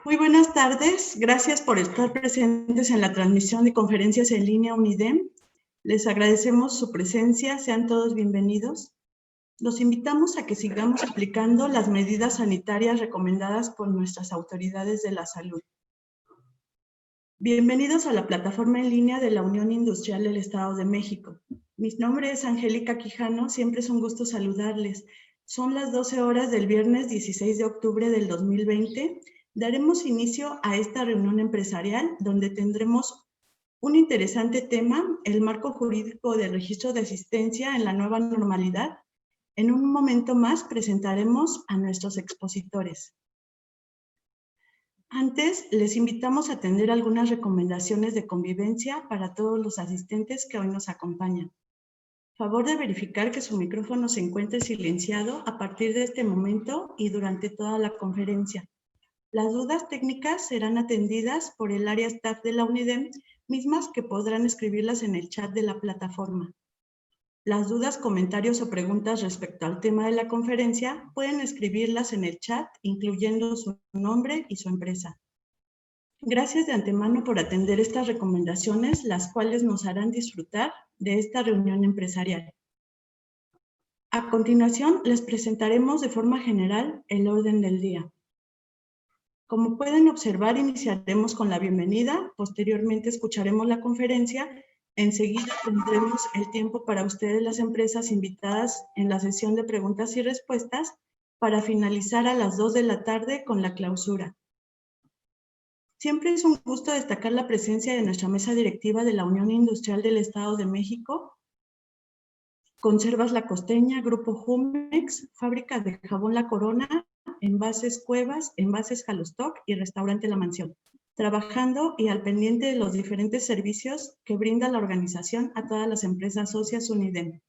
Muy buenas tardes. Gracias por estar presentes en la transmisión de conferencias en línea UNIDEM. Les agradecemos su presencia. Sean todos bienvenidos. Los invitamos a que sigamos aplicando las medidas sanitarias recomendadas por nuestras autoridades de la salud. Bienvenidos a la plataforma en línea de la Unión Industrial del Estado de México. Mi nombre es Angélica Quijano. Siempre es un gusto saludarles. Son las 12 horas del viernes 16 de octubre del 2020. Daremos inicio a esta reunión empresarial donde tendremos un interesante tema, el marco jurídico del registro de asistencia en la nueva normalidad. En un momento más presentaremos a nuestros expositores. Antes, les invitamos a atender algunas recomendaciones de convivencia para todos los asistentes que hoy nos acompañan. Favor de verificar que su micrófono se encuentre silenciado a partir de este momento y durante toda la conferencia. Las dudas técnicas serán atendidas por el área staff de la UNIDEM, mismas que podrán escribirlas en el chat de la plataforma. Las dudas, comentarios o preguntas respecto al tema de la conferencia pueden escribirlas en el chat, incluyendo su nombre y su empresa. Gracias de antemano por atender estas recomendaciones, las cuales nos harán disfrutar de esta reunión empresarial. A continuación, les presentaremos de forma general el orden del día. Como pueden observar, iniciaremos con la bienvenida, posteriormente escucharemos la conferencia, enseguida tendremos el tiempo para ustedes, las empresas invitadas en la sesión de preguntas y respuestas, para finalizar a las 2 de la tarde con la clausura. Siempre es un gusto destacar la presencia de nuestra mesa directiva de la Unión Industrial del Estado de México, Conservas La Costeña, Grupo Jumex, Fábrica de Jabón La Corona, Envases Cuevas, Envases Jalostoc y Restaurante La Mansión, trabajando y al pendiente de los diferentes servicios que brinda la organización a todas las empresas socias UNIDEM.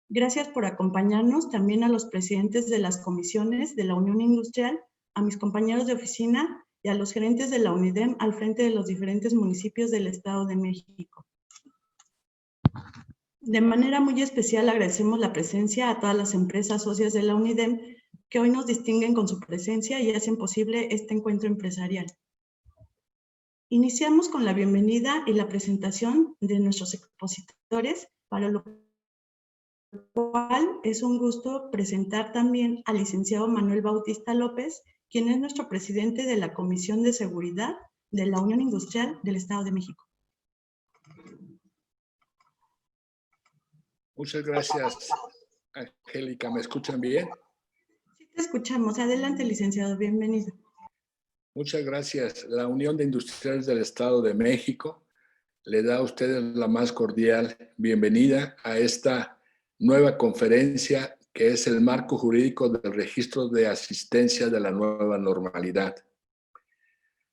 Gracias por acompañarnos, también a los presidentes de las comisiones de la Unión Industrial, a mis compañeros de oficina y a los gerentes de la UNIDEM al frente de los diferentes municipios del Estado de México. De manera muy especial agradecemos la presencia a todas las empresas socias de la UNIDEM que hoy nos distinguen con su presencia y hacen posible este encuentro empresarial. Iniciamos con la bienvenida y la presentación de nuestros expositores, para lo cual es un gusto presentar también al licenciado Manuel Bautista López, quien es nuestro presidente de la Comisión de Seguridad de la Unión Industrial del Estado de México. Muchas gracias, Angélica. ¿Me escuchan bien? Sí, te escuchamos. Adelante, licenciado. Bienvenido. Muchas gracias. La Unión de Industriales del Estado de México le da a ustedes la más cordial bienvenida a esta nueva conferencia que es el marco jurídico del registro de asistencia de la nueva normalidad.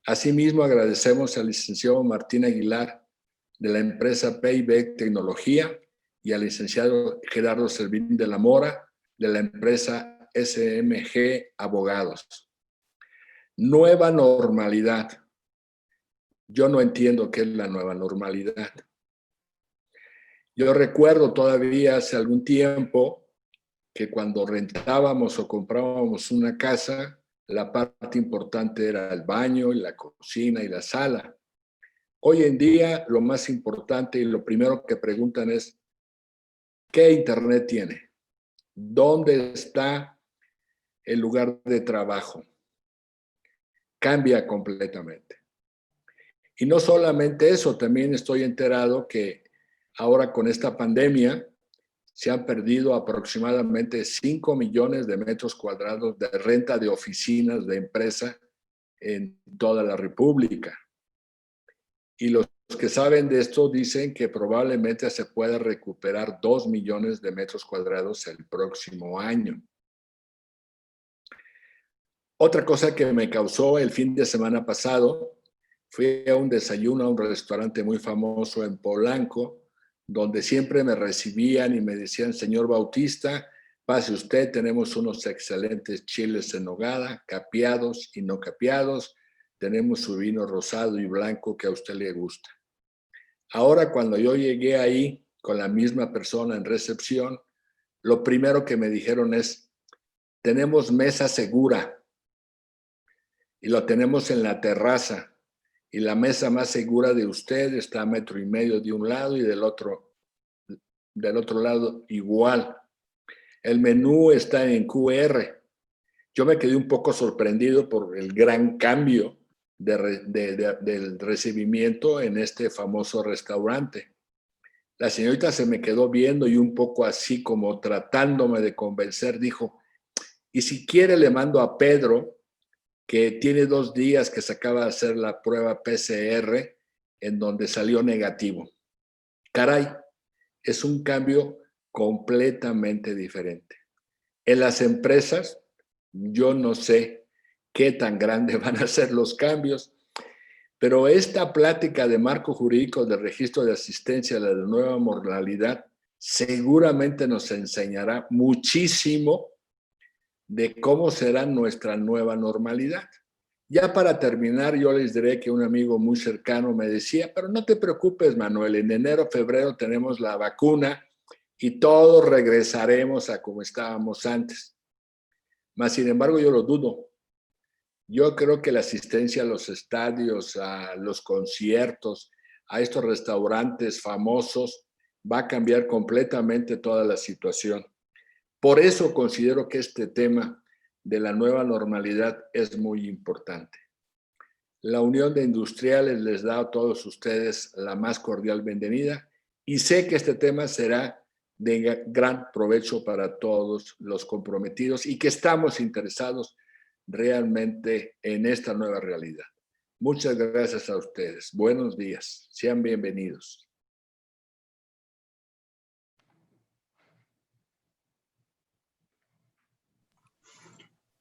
Asimismo, agradecemos al licenciado Martín Aguilar de la empresa Payback Tecnología y al licenciado Gerardo Servín de la Mora de la empresa SMG Abogados. Nueva normalidad. Yo no entiendo qué es la nueva normalidad. Yo recuerdo todavía hace algún tiempo que cuando rentábamos o comprábamos una casa, la parte importante era el baño, y la cocina y la sala. Hoy en día lo más importante y lo primero que preguntan es ¿qué internet tiene? ¿Dónde está el lugar de trabajo? Cambia completamente. Y no solamente eso, también estoy enterado que ahora con esta pandemia se han perdido aproximadamente 5 millones de metros cuadrados de renta de oficinas de empresa en toda la República. Y los que saben de esto dicen que probablemente se pueda recuperar 2 millones de metros cuadrados el próximo año. Otra cosa que me causó el fin de semana pasado, fui a un desayuno a un restaurante muy famoso en Polanco, donde siempre me recibían y me decían, señor Bautista, pase usted, tenemos unos excelentes chiles en nogada, capeados y no capeados, tenemos su vino rosado y blanco que a usted le gusta. Ahora, cuando yo llegué ahí con la misma persona en recepción, lo primero que me dijeron es, tenemos mesa segura. y lo tenemos en la terraza. Y la mesa más segura de usted está a 1,5 metros de un lado y del otro lado igual. El menú está en QR. Yo me quedé un poco sorprendido por el gran cambio del recibimiento en este famoso restaurante. La señorita se me quedó viendo y un poco así como tratándome de convencer, dijo, y si quiere le mando a Pedro, que tiene 2 días que se acaba de hacer la prueba PCR en donde salió negativo. Caray, es un cambio completamente diferente. En las empresas, yo no sé qué tan grandes van a ser los cambios, pero esta plática de marco jurídico del registro de asistencia a la nueva modalidad seguramente nos enseñará muchísimo de cómo será nuestra nueva normalidad. Ya para terminar, yo les diré que un amigo muy cercano me decía, pero no te preocupes, Manuel, en enero, febrero tenemos la vacuna y todos regresaremos a como estábamos antes. Mas, sin embargo, yo lo dudo. Yo creo que la asistencia a los estadios, a los conciertos, a estos restaurantes famosos, va a cambiar completamente toda la situación. Por eso considero que este tema de la nueva normalidad es muy importante. La Unión de Industriales les da a todos ustedes la más cordial bienvenida y sé que este tema será de gran provecho para todos los comprometidos y que estamos interesados realmente en esta nueva realidad. Muchas gracias a ustedes. Buenos días. Sean bienvenidos.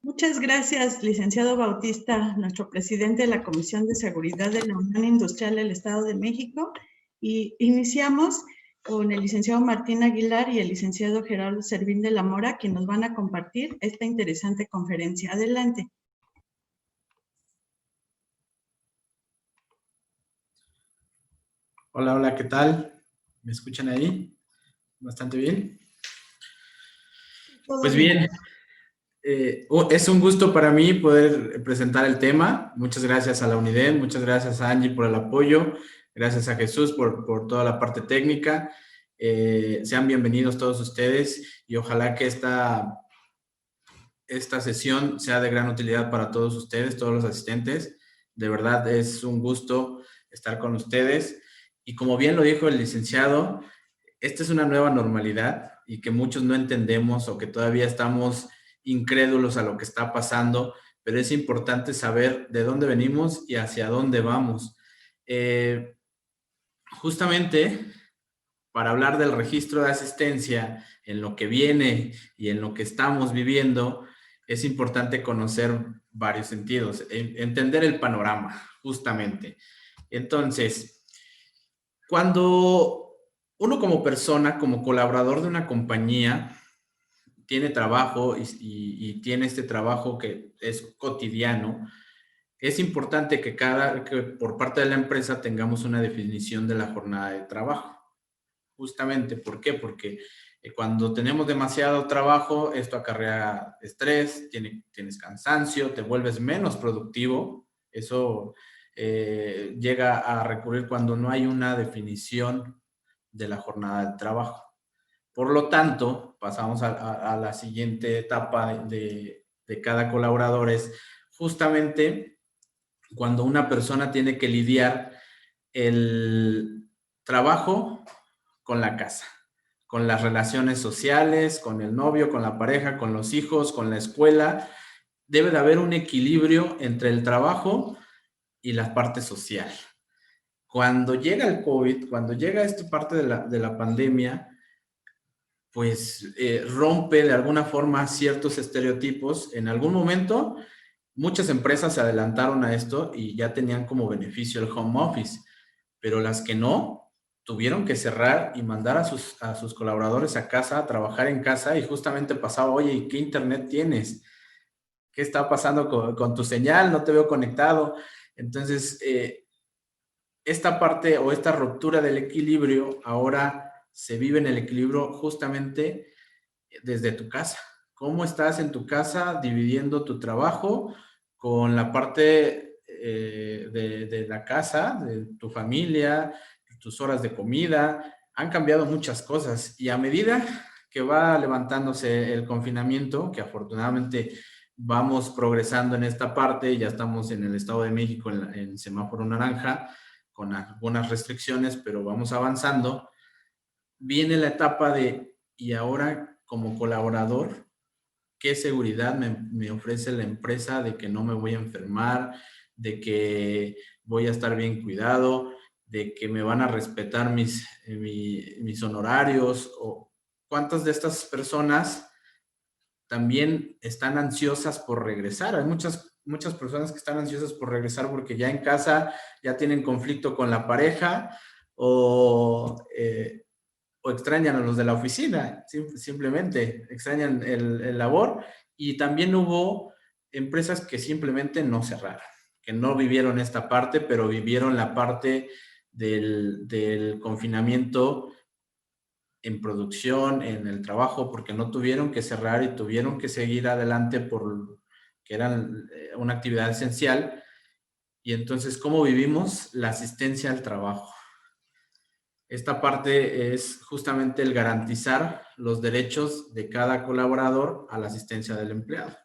Muchas gracias, licenciado Bautista, nuestro presidente de la Comisión de Seguridad de la Unión Industrial del Estado de México. Y iniciamos con el licenciado Martín Aguilar y el licenciado Gerardo Servín de la Mora, que nos van a compartir esta interesante conferencia. Adelante. Hola, hola, ¿qué tal? ¿Me escuchan ahí? ¿Bastante bien? Pues bien, es un gusto para mí poder presentar el tema. Muchas gracias a la UNIDEN, muchas gracias a Angie por el apoyo, gracias a Jesús por toda la parte técnica. Sean bienvenidos todos ustedes y ojalá que esta sesión sea de gran utilidad para todos ustedes, todos los asistentes. De verdad es un gusto estar con ustedes. Y como bien lo dijo el licenciado, esta es una nueva normalidad y que muchos no entendemos o que todavía estamos incrédulos a lo que está pasando, pero es importante saber de dónde venimos y hacia dónde vamos. Justamente para hablar del registro de asistencia, en lo que viene y en lo que estamos viviendo, es importante conocer varios sentidos, entender el panorama, justamente. Entonces, cuando uno como persona, como colaborador de una compañía, tiene trabajo y tiene este trabajo que es cotidiano, es importante que por parte de la empresa tengamos una definición de la jornada de trabajo. Justamente, ¿por qué? Porque cuando tenemos demasiado trabajo, esto acarrea estrés, tienes cansancio, te vuelves menos productivo. Eso llega a recurrir cuando no hay una definición de la jornada de trabajo. Por lo tanto, pasamos a la siguiente etapa de cada colaborador, es justamente cuando una persona tiene que lidiar el trabajo con la casa, con las relaciones sociales, con el novio, con la pareja, con los hijos, con la escuela. Debe de haber un equilibrio entre el trabajo y la parte social. Cuando llega el COVID, cuando llega esta parte de la pandemia, pues rompe de alguna forma ciertos estereotipos. En algún momento, muchas empresas se adelantaron a esto y ya tenían como beneficio el home office, pero las que no, tuvieron que cerrar y mandar a sus colaboradores a casa, a trabajar en casa, y justamente pasaba, oye, ¿y qué internet tienes? ¿Qué está pasando con tu señal? No te veo conectado. Entonces, esta parte o esta ruptura del equilibrio ahora se vive en el equilibrio justamente desde tu casa. ¿Cómo estás en tu casa dividiendo tu trabajo con la parte de la casa, de tu familia, tus horas de comida. Han cambiado muchas cosas y a medida que va levantándose el confinamiento, que afortunadamente vamos progresando en esta parte, ya estamos en el Estado de México en semáforo naranja, con algunas restricciones, pero vamos avanzando. Viene la etapa de, y ahora como colaborador, ¿qué seguridad me ofrece la empresa de que no me voy a enfermar, de que voy a estar bien cuidado, de que me van a respetar mis honorarios? ¿O cuántas de estas personas también están ansiosas por regresar? Hay muchas personas que están ansiosas por regresar porque ya en casa ya tienen conflicto con la pareja o extrañan a los de la oficina, simplemente extrañan el labor. Y también hubo empresas que simplemente no cerraron, que no vivieron esta parte, pero vivieron la parte del confinamiento en producción, en el trabajo, porque no tuvieron que cerrar y tuvieron que seguir adelante por que eran una actividad esencial. Y entonces, ¿cómo vivimos la asistencia al trabajo? Esta parte es justamente el garantizar los derechos de cada colaborador a la asistencia del empleado.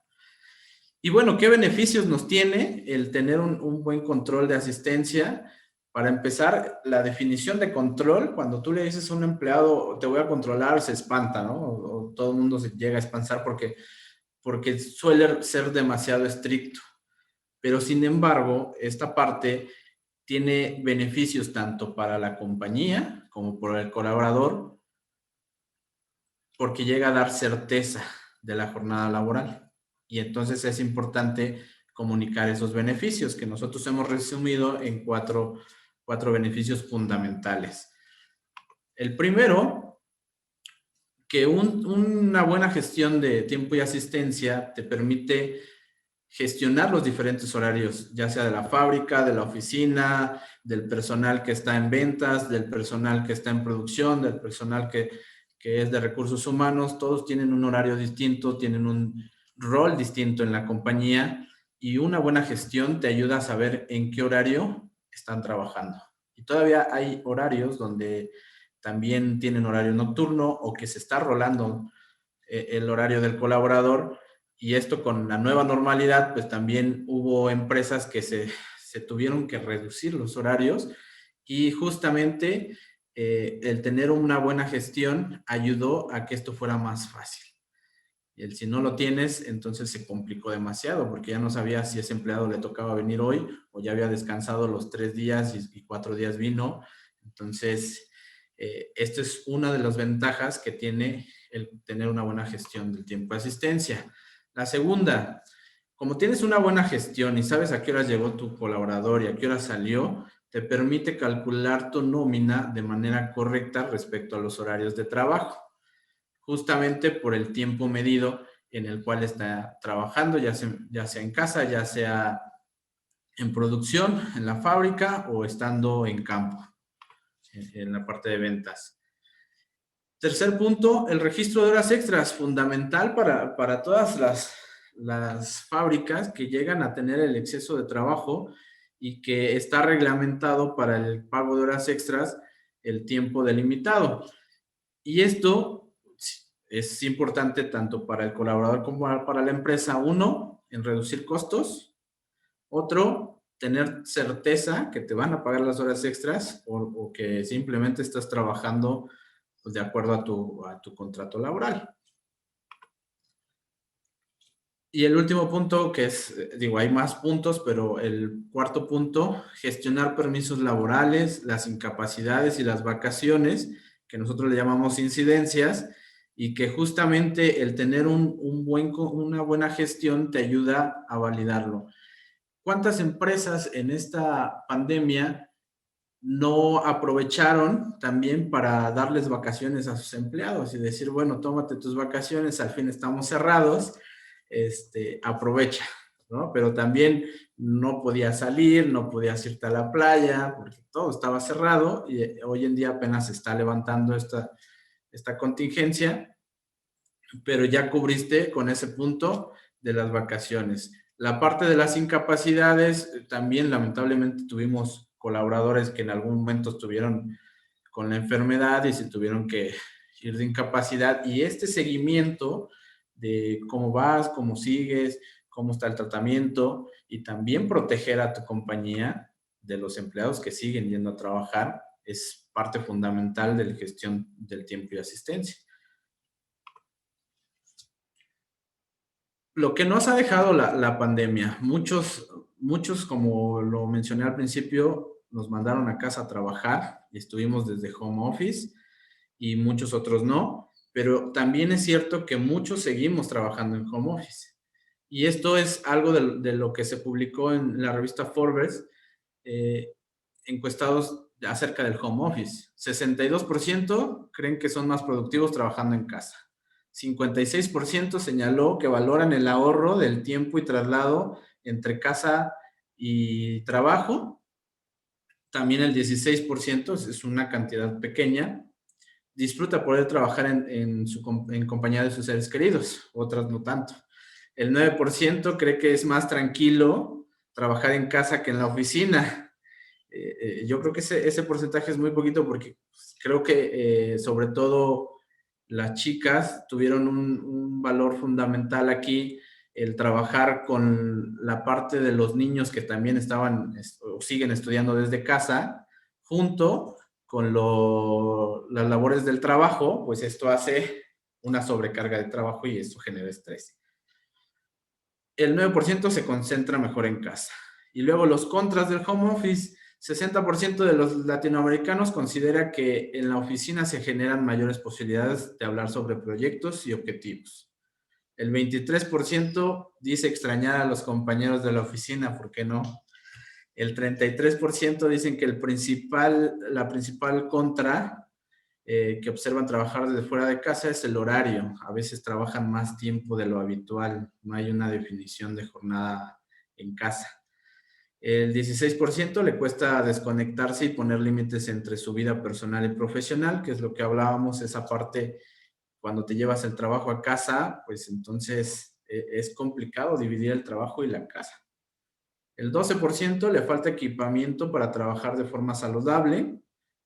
Y bueno, ¿qué beneficios nos tiene el tener un buen control de asistencia? Para empezar, la definición de control, cuando tú le dices a un empleado, te voy a controlar, se espanta, ¿no? O todo el mundo se llega a espantar porque suele ser demasiado estricto. Pero sin embargo, esta parte tiene beneficios tanto para la compañía como para el colaborador, porque llega a dar certeza de la jornada laboral. Y entonces es importante comunicar esos beneficios que nosotros hemos resumido en cuatro beneficios fundamentales. El primero, que una buena gestión de tiempo y asistencia te permite gestionar los diferentes horarios, ya sea de la fábrica, de la oficina, del personal que está en ventas, del personal que está en producción, del personal que es de recursos humanos. Todos tienen un horario distinto, tienen un rol distinto en la compañía, y una buena gestión te ayuda a saber en qué horario están trabajando. Y todavía hay horarios donde también tienen horario nocturno o que se está rolando el horario del colaborador. Y esto con la nueva normalidad, pues también hubo empresas que se tuvieron que reducir los horarios, y justamente el tener una buena gestión ayudó a que esto fuera más fácil. Y si no lo tienes, entonces se complicó demasiado, porque ya no sabías si ese empleado le tocaba venir hoy o ya había descansado los 3 días y 4 días vino. Entonces, esto es una de las ventajas que tiene el tener una buena gestión del tiempo de asistencia. La segunda, como tienes una buena gestión y sabes a qué hora llegó tu colaborador y a qué hora salió, te permite calcular tu nómina de manera correcta respecto a los horarios de trabajo, justamente por el tiempo medido en el cual está trabajando, ya sea en casa, ya sea en producción, en la fábrica o estando en campo, en la parte de ventas. Tercer punto, el registro de horas extras, fundamental para todas las fábricas que llegan a tener el exceso de trabajo y que está reglamentado para el pago de horas extras el tiempo delimitado. Y esto es importante tanto para el colaborador como para la empresa. Uno, en reducir costos. Otro, tener certeza que te van a pagar las horas extras o que simplemente estás trabajando pues, de acuerdo a tu contrato laboral. Y el último punto, que es, digo, hay más puntos, pero el cuarto punto, gestionar permisos laborales, las incapacidades y las vacaciones, que nosotros le llamamos incidencias, y que justamente el tener una buena gestión te ayuda a validarlo. ¿Cuántas empresas en esta pandemia no aprovecharon también para darles vacaciones a sus empleados y decir, bueno, tómate tus vacaciones, al fin estamos cerrados, aprovecha, ¿no? Pero también no podías salir, no podías irte a la playa, porque todo estaba cerrado, y hoy en día apenas se está levantando esta contingencia, pero ya cubriste con ese punto de las vacaciones. La parte de las incapacidades, también lamentablemente tuvimos colaboradores que en algún momento estuvieron con la enfermedad y se tuvieron que ir de incapacidad, y este seguimiento de cómo vas, cómo sigues, cómo está el tratamiento, y también proteger a tu compañía de los empleados que siguen yendo a trabajar, es parte fundamental de la gestión del tiempo y asistencia. Lo que nos ha dejado la pandemia, muchos, como lo mencioné al principio, nos mandaron a casa a trabajar y estuvimos desde home office, y muchos otros no, pero también es cierto que muchos seguimos trabajando en home office. Y esto es algo de lo que se publicó en la revista Forbes, encuestados acerca del home office. 62% creen que son más productivos trabajando en casa. 56% señaló que valoran el ahorro del tiempo y traslado entre casa y trabajo. También el 16%, es una cantidad pequeña, disfruta poder trabajar en compañía de sus seres queridos, otras no tanto. El 9% cree que es más tranquilo trabajar en casa que en la oficina. Yo creo que ese porcentaje es muy poquito, porque creo que sobre todo las chicas tuvieron un valor fundamental aquí, el trabajar con la parte de los niños que también estaban o siguen estudiando desde casa, junto con las labores del trabajo, pues esto hace una sobrecarga de trabajo y esto genera estrés. El 9% se concentra mejor en casa. Y luego los contras del home office. 60% de los latinoamericanos considera que en la oficina se generan mayores posibilidades de hablar sobre proyectos y objetivos. El 23% dice extrañar a los compañeros de la oficina, ¿por qué no? El 33% dicen que la principal contra que observan trabajar desde fuera de casa es el horario. A veces trabajan más tiempo de lo habitual. No hay una definición de jornada en casa. El 16% le cuesta desconectarse y poner límites entre su vida personal y profesional, que es lo que hablábamos, esa parte cuando te llevas el trabajo a casa, pues entonces es complicado dividir el trabajo y la casa. El 12% le falta equipamiento para trabajar de forma saludable.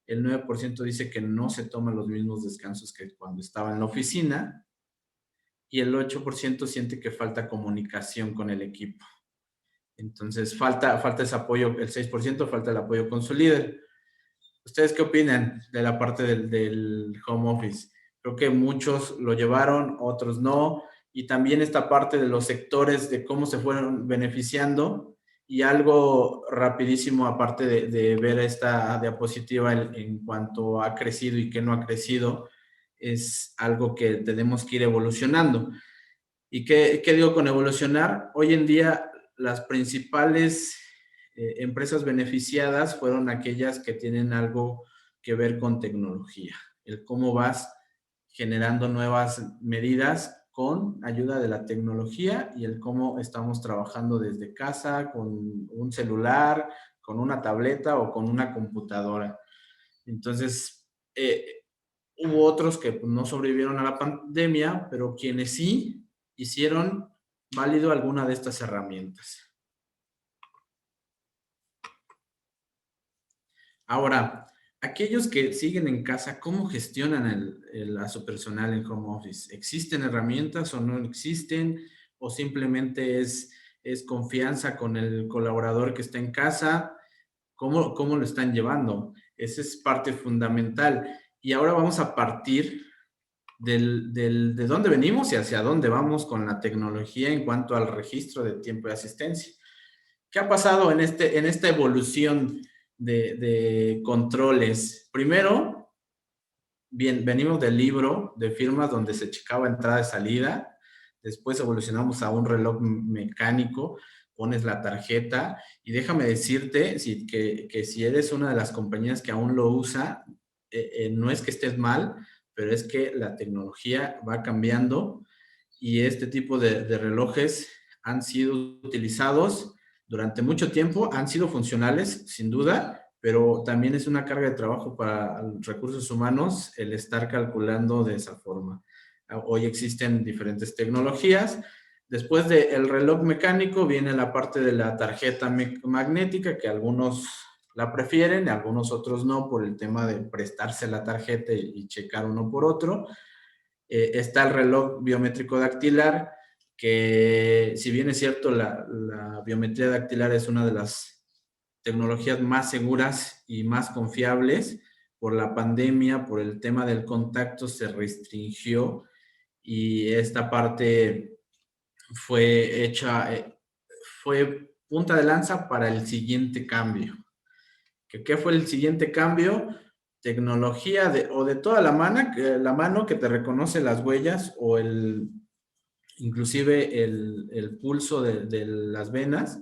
El 9% dice que no se toman los mismos descansos que cuando estaba en la oficina. Y el 8% siente que falta comunicación con el equipo. Entonces, falta ese apoyo, el 6% falta el apoyo con su líder. ¿Ustedes qué opinan de la parte del home office? Creo que muchos lo llevaron, otros no. Y también esta parte de los sectores, de cómo se fueron beneficiando. Y algo rapidísimo, aparte de ver esta diapositiva en cuanto ha crecido y qué no ha crecido, es algo que tenemos que ir evolucionando. ¿Y qué digo con evolucionar? Hoy en día las principales empresas beneficiadas fueron aquellas que tienen algo que ver con tecnología. El cómo vas generando nuevas medidas con ayuda de la tecnología, y el cómo estamos trabajando desde casa con un celular, con una tableta o con una computadora. Entonces, hubo otros que no sobrevivieron a la pandemia, pero quienes sí hicieron válido alguna de estas herramientas. Ahora, aquellos que siguen en casa, ¿cómo gestionan a su personal en home office? ¿Existen herramientas o no existen? ¿O simplemente es confianza con el colaborador que está en casa? ¿Cómo lo están llevando? Esa es parte fundamental. Y ahora vamos a partir de dónde venimos y hacia dónde vamos con la tecnología en cuanto al registro de tiempo de asistencia. ¿Qué ha pasado en esta evolución de controles? Primero, venimos del libro de firmas donde se checaba entrada y salida. Después evolucionamos a un reloj mecánico, pones la tarjeta, y déjame decirte que si eres una de las compañías que aún lo usa, no es que estés mal, pero es que la tecnología va cambiando, y este tipo de relojes han sido utilizados durante mucho tiempo, han sido funcionales, sin duda, pero también es una carga de trabajo para recursos humanos el estar calculando de esa forma. Hoy existen diferentes tecnologías. Después del reloj mecánico viene la parte de la tarjeta magnética, que algunos la prefieren, algunos otros no, por el tema de prestarse la tarjeta y checar uno por otro. Está el reloj biométrico dactilar, que si bien es cierto, la biometría dactilar es una de las tecnologías más seguras y más confiables. Por la pandemia, por el tema del contacto, se restringió y esta parte fue hecha, fue punta de lanza para el siguiente cambio. ¿Qué fue el siguiente cambio? Tecnología de toda la mano que te reconoce las huellas o inclusive el pulso de las venas,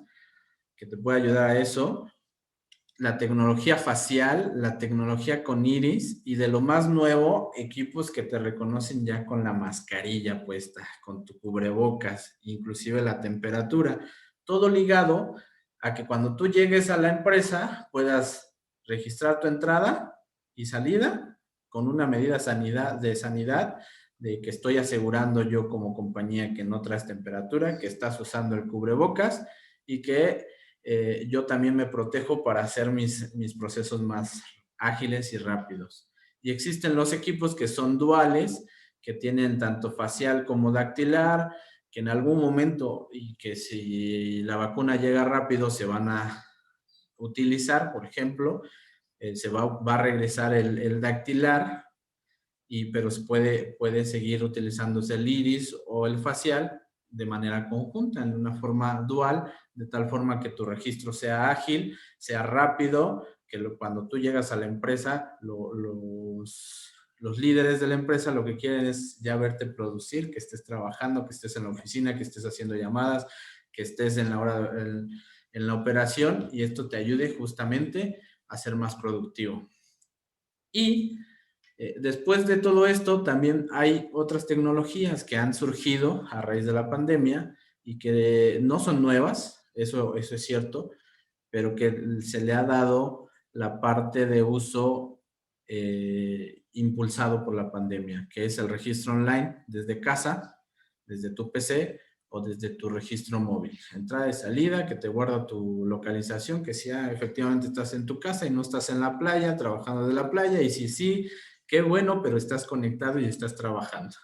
que te puede ayudar a eso. La tecnología facial, la tecnología con iris y de lo más nuevo, equipos que te reconocen ya con la mascarilla puesta, con tu cubrebocas, inclusive la temperatura. Todo ligado a que cuando tú llegues a la empresa puedas registrar tu entrada y salida con una medida de sanidad de que estoy asegurando yo como compañía que no traes temperatura, que estás usando el cubrebocas y que yo también me protejo para hacer mis procesos más ágiles y rápidos. Y existen los equipos que son duales, que tienen tanto facial como dactilar, que en algún momento, y que si la vacuna llega rápido, se van a utilizar. Por ejemplo, se va a regresar el dactilar, pero puede seguir utilizándose el iris o el facial de manera conjunta, en una forma dual, de tal forma que tu registro sea ágil, sea rápido, que cuando tú llegas a la empresa, los líderes de la empresa lo que quieren es ya verte producir, que estés trabajando, que estés en la oficina, que estés haciendo llamadas, que estés en la operación, y esto te ayude justamente a ser más productivo. Y después de todo esto, también hay otras tecnologías que han surgido a raíz de la pandemia y que no son nuevas, eso es cierto, pero que se le ha dado la parte de uso impulsado por la pandemia, que es el registro online desde casa, desde tu PC o desde tu registro móvil. Entrada y salida, que te guarda tu localización, que si efectivamente estás en tu casa y no estás en la playa, trabajando de la playa, y si sí, qué bueno, pero estás conectado y estás trabajando.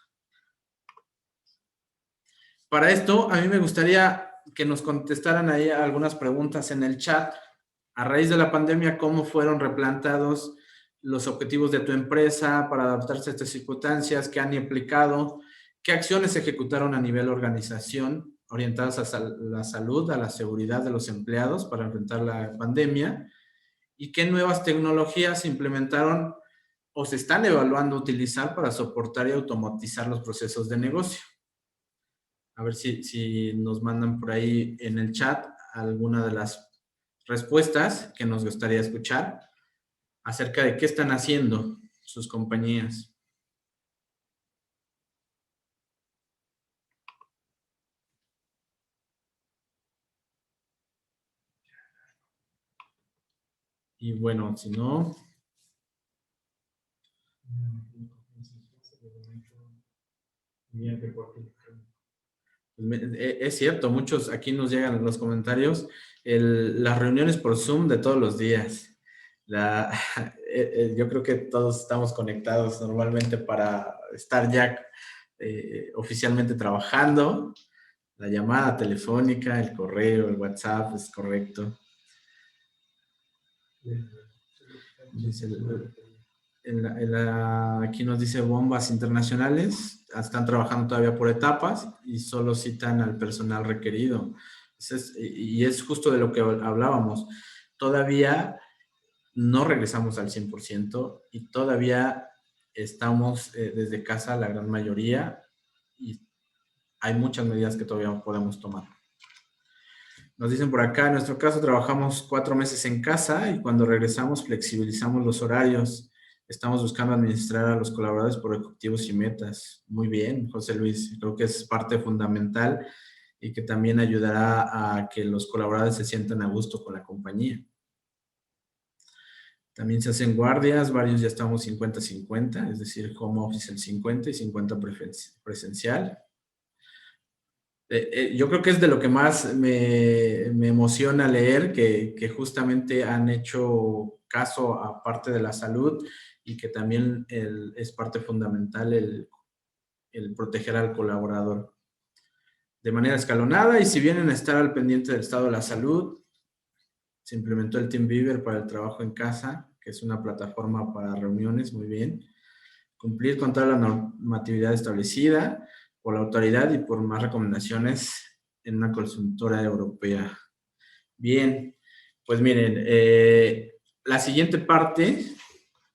Para esto, a mí me gustaría que nos contestaran ahí algunas preguntas en el chat. A raíz de la pandemia, ¿cómo fueron replanteados los objetivos de tu empresa para adaptarse a estas circunstancias? ¿Qué han aplicado? ¿Qué acciones se ejecutaron a nivel organización orientadas a la salud, a la seguridad de los empleados para enfrentar la pandemia? ¿Y qué nuevas tecnologías se implementaron o se están evaluando utilizar para soportar y automatizar los procesos de negocio? A ver si nos mandan por ahí en el chat alguna de las respuestas que nos gustaría escuchar acerca de qué están haciendo sus compañías. Y bueno, si no... Es cierto, muchos aquí nos llegan en los comentarios las reuniones por Zoom de todos los días. Yo creo que todos estamos conectados normalmente para estar ya oficialmente trabajando. La llamada telefónica, el correo, el WhatsApp, es correcto. Aquí nos dice bombas internacionales, están trabajando todavía por etapas y solo citan al personal requerido. Y es justo de lo que hablábamos. Todavía no regresamos al 100% y todavía estamos desde casa la gran mayoría y hay muchas medidas que todavía podemos tomar. Nos dicen por acá, en nuestro caso trabajamos 4 meses en casa y cuando regresamos flexibilizamos los horarios. Estamos buscando administrar a los colaboradores por objetivos y metas. Muy bien, José Luis. Creo que es parte fundamental y que también ayudará a que los colaboradores se sientan a gusto con la compañía. También se hacen guardias, varios ya estamos 50-50, es decir, home office el 50 y 50 presencial. Yo creo que es de lo que más me emociona leer, que justamente han hecho caso a parte de la salud y que también es parte fundamental el proteger al colaborador de manera escalonada. Y si vienen a estar al pendiente del estado de la salud, se implementó el TeamViewer para el trabajo en casa, que es una plataforma para reuniones, muy bien. Cumplir con toda la normatividad establecida por la autoridad y por más recomendaciones en una consultora europea. Bien, pues miren, la siguiente parte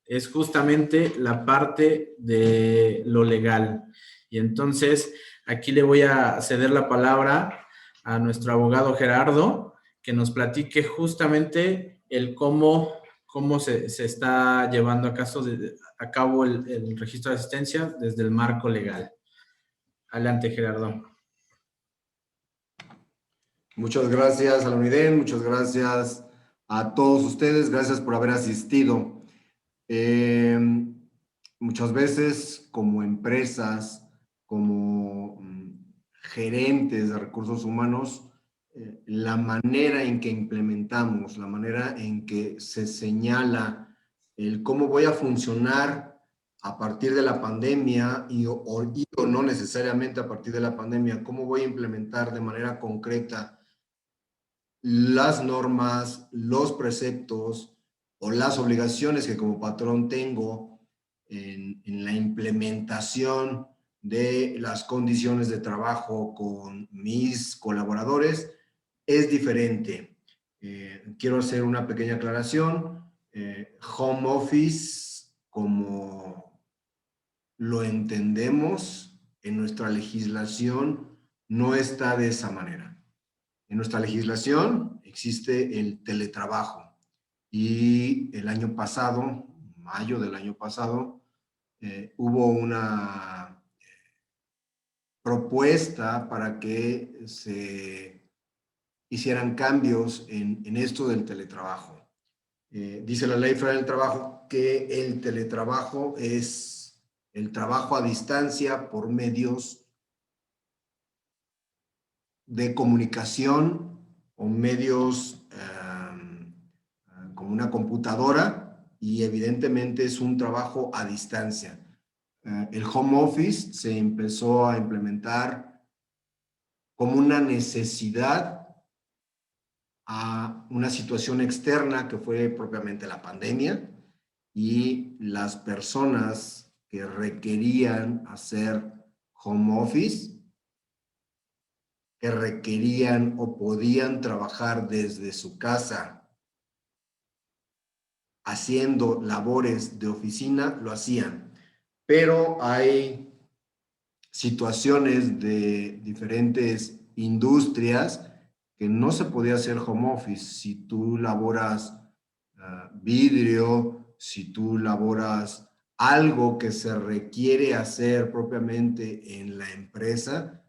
es justamente la parte de lo legal. Y entonces aquí le voy a ceder la palabra a nuestro abogado Gerardo, que nos platique justamente el cómo se está llevando a cabo el registro de asistencia desde el marco legal. Adelante, Gerardo. Muchas gracias a la UNIDEN, muchas gracias a todos ustedes, gracias por haber asistido. Muchas veces como empresas, como gerentes de recursos humanos, la manera en que implementamos, la manera en que se señala el cómo voy a funcionar a partir de la pandemia o no necesariamente a partir de la pandemia, cómo voy a implementar de manera concreta las normas, los preceptos o las obligaciones que como patrón tengo en la implementación de las condiciones de trabajo con mis colaboradores es diferente. Quiero hacer una pequeña aclaración. Home office, como lo entendemos en nuestra legislación, no está de esa manera. En nuestra legislación existe el teletrabajo y el año pasado, mayo del año pasado, hubo una propuesta para que se hicieran cambios en esto del teletrabajo. Dice la Ley Federal del Trabajo que el teletrabajo es el trabajo a distancia por medios de comunicación o medios como una computadora, y evidentemente es un trabajo a distancia. El home office se empezó a implementar como una necesidad a una situación externa que fue propiamente la pandemia, y las personas que requerían hacer home office, que requerían o podían trabajar desde su casa haciendo labores de oficina, lo hacían. Pero hay situaciones de diferentes industrias que no se podía hacer home office. Si tú laboras vidrio, si tú laboras algo que se requiere hacer propiamente en la empresa,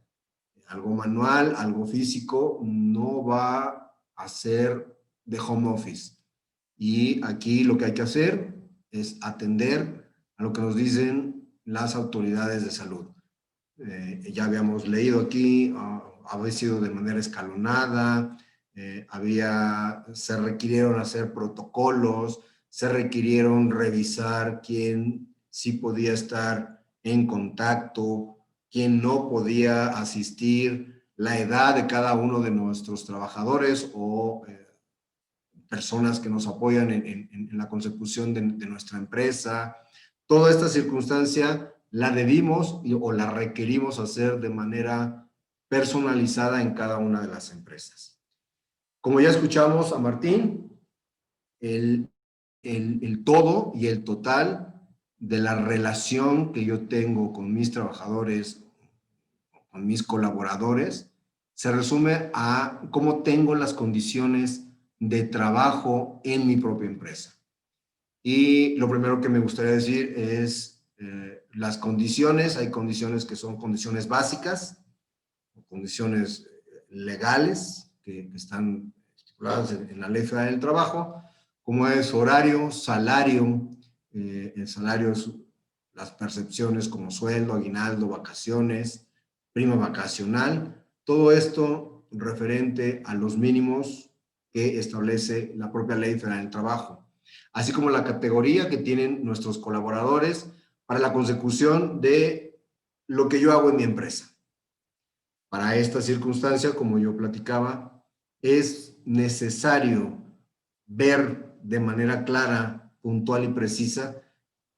algo manual, algo físico, no va a ser de home office. Y aquí lo que hay que hacer es atender a lo que nos dicen las autoridades de salud. Ya habíamos leído aquí, había sido de manera escalonada, se requirieron hacer protocolos, se requirieron revisar quién sí podía estar en contacto, quién no podía asistir, la edad de cada uno de nuestros trabajadores o personas que nos apoyan en la consecución de nuestra empresa. Toda esta circunstancia la debimos o la requerimos hacer de manera personalizada en cada una de las empresas. Como ya escuchamos a Martín, el todo y el total de la relación que yo tengo con mis trabajadores, con mis colaboradores, se resume a cómo tengo las condiciones de trabajo en mi propia empresa. Y lo primero que me gustaría decir es las condiciones. Hay condiciones que son condiciones básicas, condiciones legales que están estipuladas en la Ley Federal del Trabajo, como es horario, salario. El salario es las percepciones como sueldo, aguinaldo, vacaciones, prima vacacional. Todo esto referente a los mínimos que establece la propia Ley Federal del Trabajo, así como la categoría que tienen nuestros colaboradores para la consecución de lo que yo hago en mi empresa. Para esta circunstancia, como yo platicaba, es necesario ver de manera clara, puntual y precisa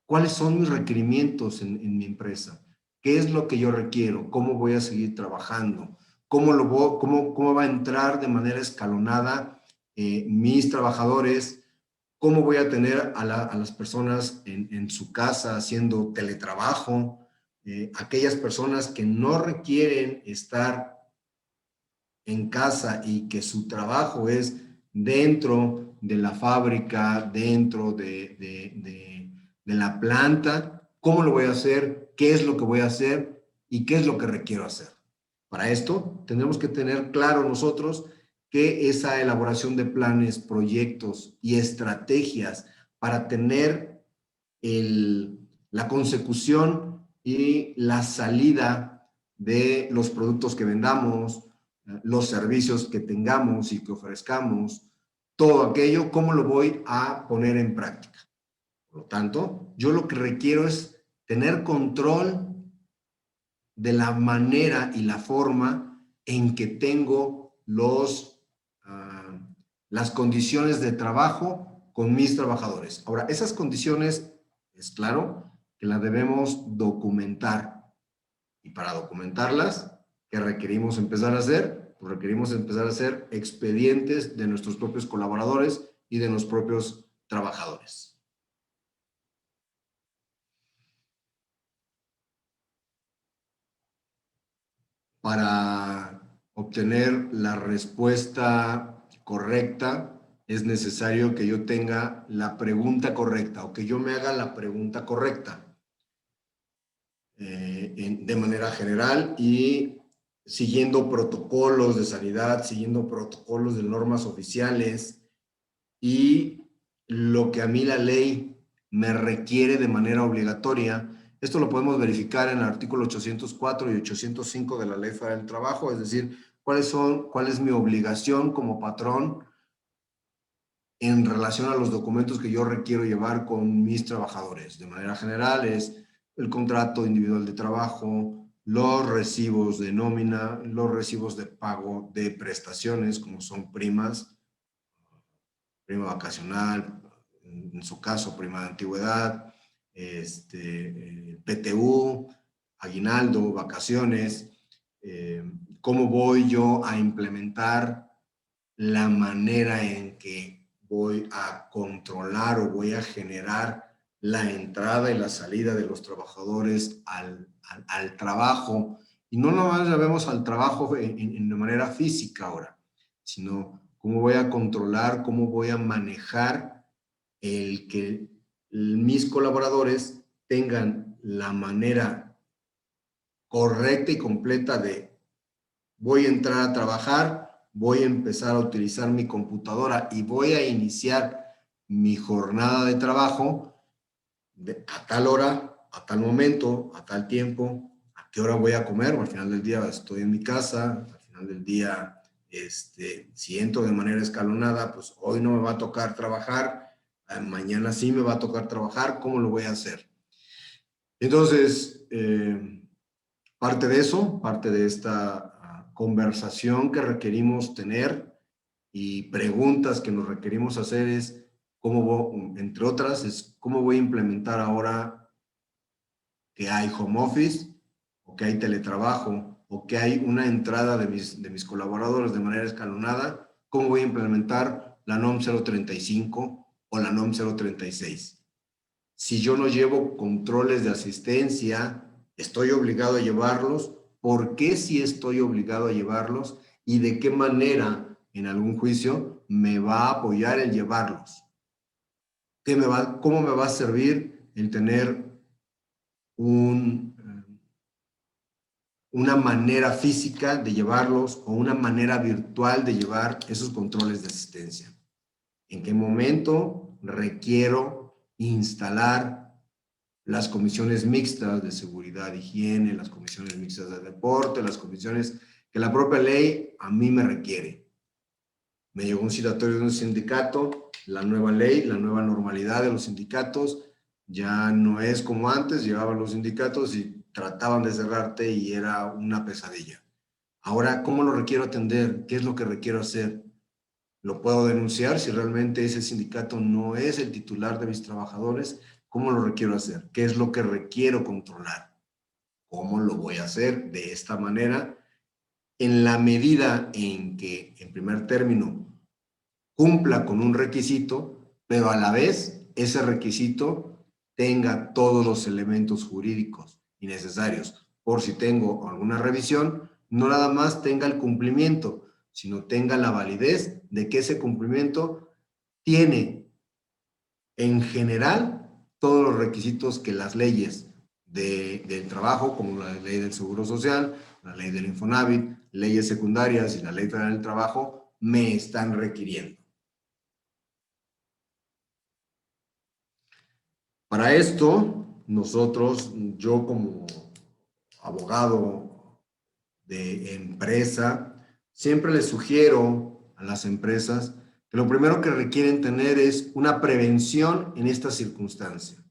cuáles son mis requerimientos en mi empresa, qué es lo que yo requiero, cómo voy a seguir trabajando, cómo va a entrar de manera escalonada mis trabajadores, cómo voy a tener a las personas en su casa haciendo teletrabajo, aquellas personas que no requieren estar en casa y que su trabajo es dentro de la fábrica, dentro de la planta, ¿cómo lo voy a hacer? ¿Qué es lo que voy a hacer? ¿Y qué es lo que requiero hacer? Para esto, tendremos que tener claro nosotros que esa elaboración de planes, proyectos y estrategias para tener la consecución y la salida de los productos que vendamos, los servicios que tengamos y que ofrezcamos, todo aquello, ¿cómo lo voy a poner en práctica? Por lo tanto, yo lo que requiero es tener control de la manera y la forma en que tengo las condiciones de trabajo con mis trabajadores. Ahora, esas condiciones, es claro, que las debemos documentar. Y para documentarlas, ¿qué requerimos empezar a hacer? Pues requerimos empezar a hacer expedientes de nuestros propios colaboradores y de los propios trabajadores. Para obtener la respuesta correcta, es necesario que yo tenga la pregunta correcta o que yo me haga la pregunta correcta de manera general y siguiendo protocolos de sanidad, siguiendo protocolos de normas oficiales y lo que a mí la ley me requiere de manera obligatoria. Esto lo podemos verificar en el artículo 804 y 805 de la Ley Federal del Trabajo, es decir, cuál es mi obligación como patrón en relación a los documentos que yo requiero llevar con mis trabajadores. De manera general es el contrato individual de trabajo, los recibos de nómina, los recibos de pago de prestaciones, como son primas, prima vacacional, en su caso, prima de antigüedad, PTU, aguinaldo, vacaciones, cómo voy yo a implementar la manera en que voy a controlar o voy a generar la entrada y la salida de los trabajadores al trabajo. Y no nomás ya vemos al trabajo de manera física ahora, sino cómo voy a controlar, cómo voy a manejar el que mis colaboradores tengan la manera correcta y completa de voy a entrar a trabajar, voy a empezar a utilizar mi computadora y voy a iniciar mi jornada de trabajo a tal hora, a tal momento, a tal tiempo, a qué hora voy a comer. Al final del día estoy en mi casa, al final del día si entro de manera escalonada, pues hoy no me va a tocar trabajar, mañana sí me va a tocar trabajar, ¿cómo lo voy a hacer? Entonces, parte de eso, parte de esta conversación que requerimos tener y preguntas que nos requerimos hacer es, entre otras, es cómo voy a implementar ahora que hay home office o que hay teletrabajo o que hay una entrada de mis colaboradores de manera escalonada, ¿cómo voy a implementar la NOM 035 o la NOM 036? Si yo no llevo controles de asistencia, ¿estoy obligado a llevarlos? ¿Por qué si estoy obligado a llevarlos? ¿Y de qué manera en algún juicio me va a apoyar el llevarlos? ¿Cómo me va a servir el tener una manera física de llevarlos o una manera virtual de llevar esos controles de asistencia? ¿En qué momento requiero instalar las comisiones mixtas de seguridad e higiene, las comisiones mixtas de deporte, las comisiones que la propia ley a mí me requiere. Me llegó un citatorio de un sindicato, la nueva ley, la nueva normalidad de los sindicatos, ya no es como antes, llegaban los sindicatos y trataban de cerrarte y era una pesadilla. Ahora, ¿cómo lo requiero atender? ¿Qué es lo que requiero hacer? ¿Lo puedo denunciar si realmente ese sindicato no es el titular de mis trabajadores? ¿Cómo lo requiero hacer? ¿Qué es lo que requiero controlar? ¿Cómo lo voy a hacer? De esta manera, en la medida en que, en primer término, cumpla con un requisito, pero a la vez ese requisito tenga todos los elementos jurídicos y necesarios. Por si tengo alguna revisión, no nada más tenga el cumplimiento, sino tenga la validez de que ese cumplimiento tiene en general todos los requisitos que las leyes del trabajo, como la ley del Seguro Social, la ley del Infonavit, leyes secundarias y la ley federal del trabajo, me están requiriendo. Para esto, nosotros, yo como abogado de empresa, siempre les sugiero a las empresas que lo primero que requieren tener es una prevención en esta circunstancia.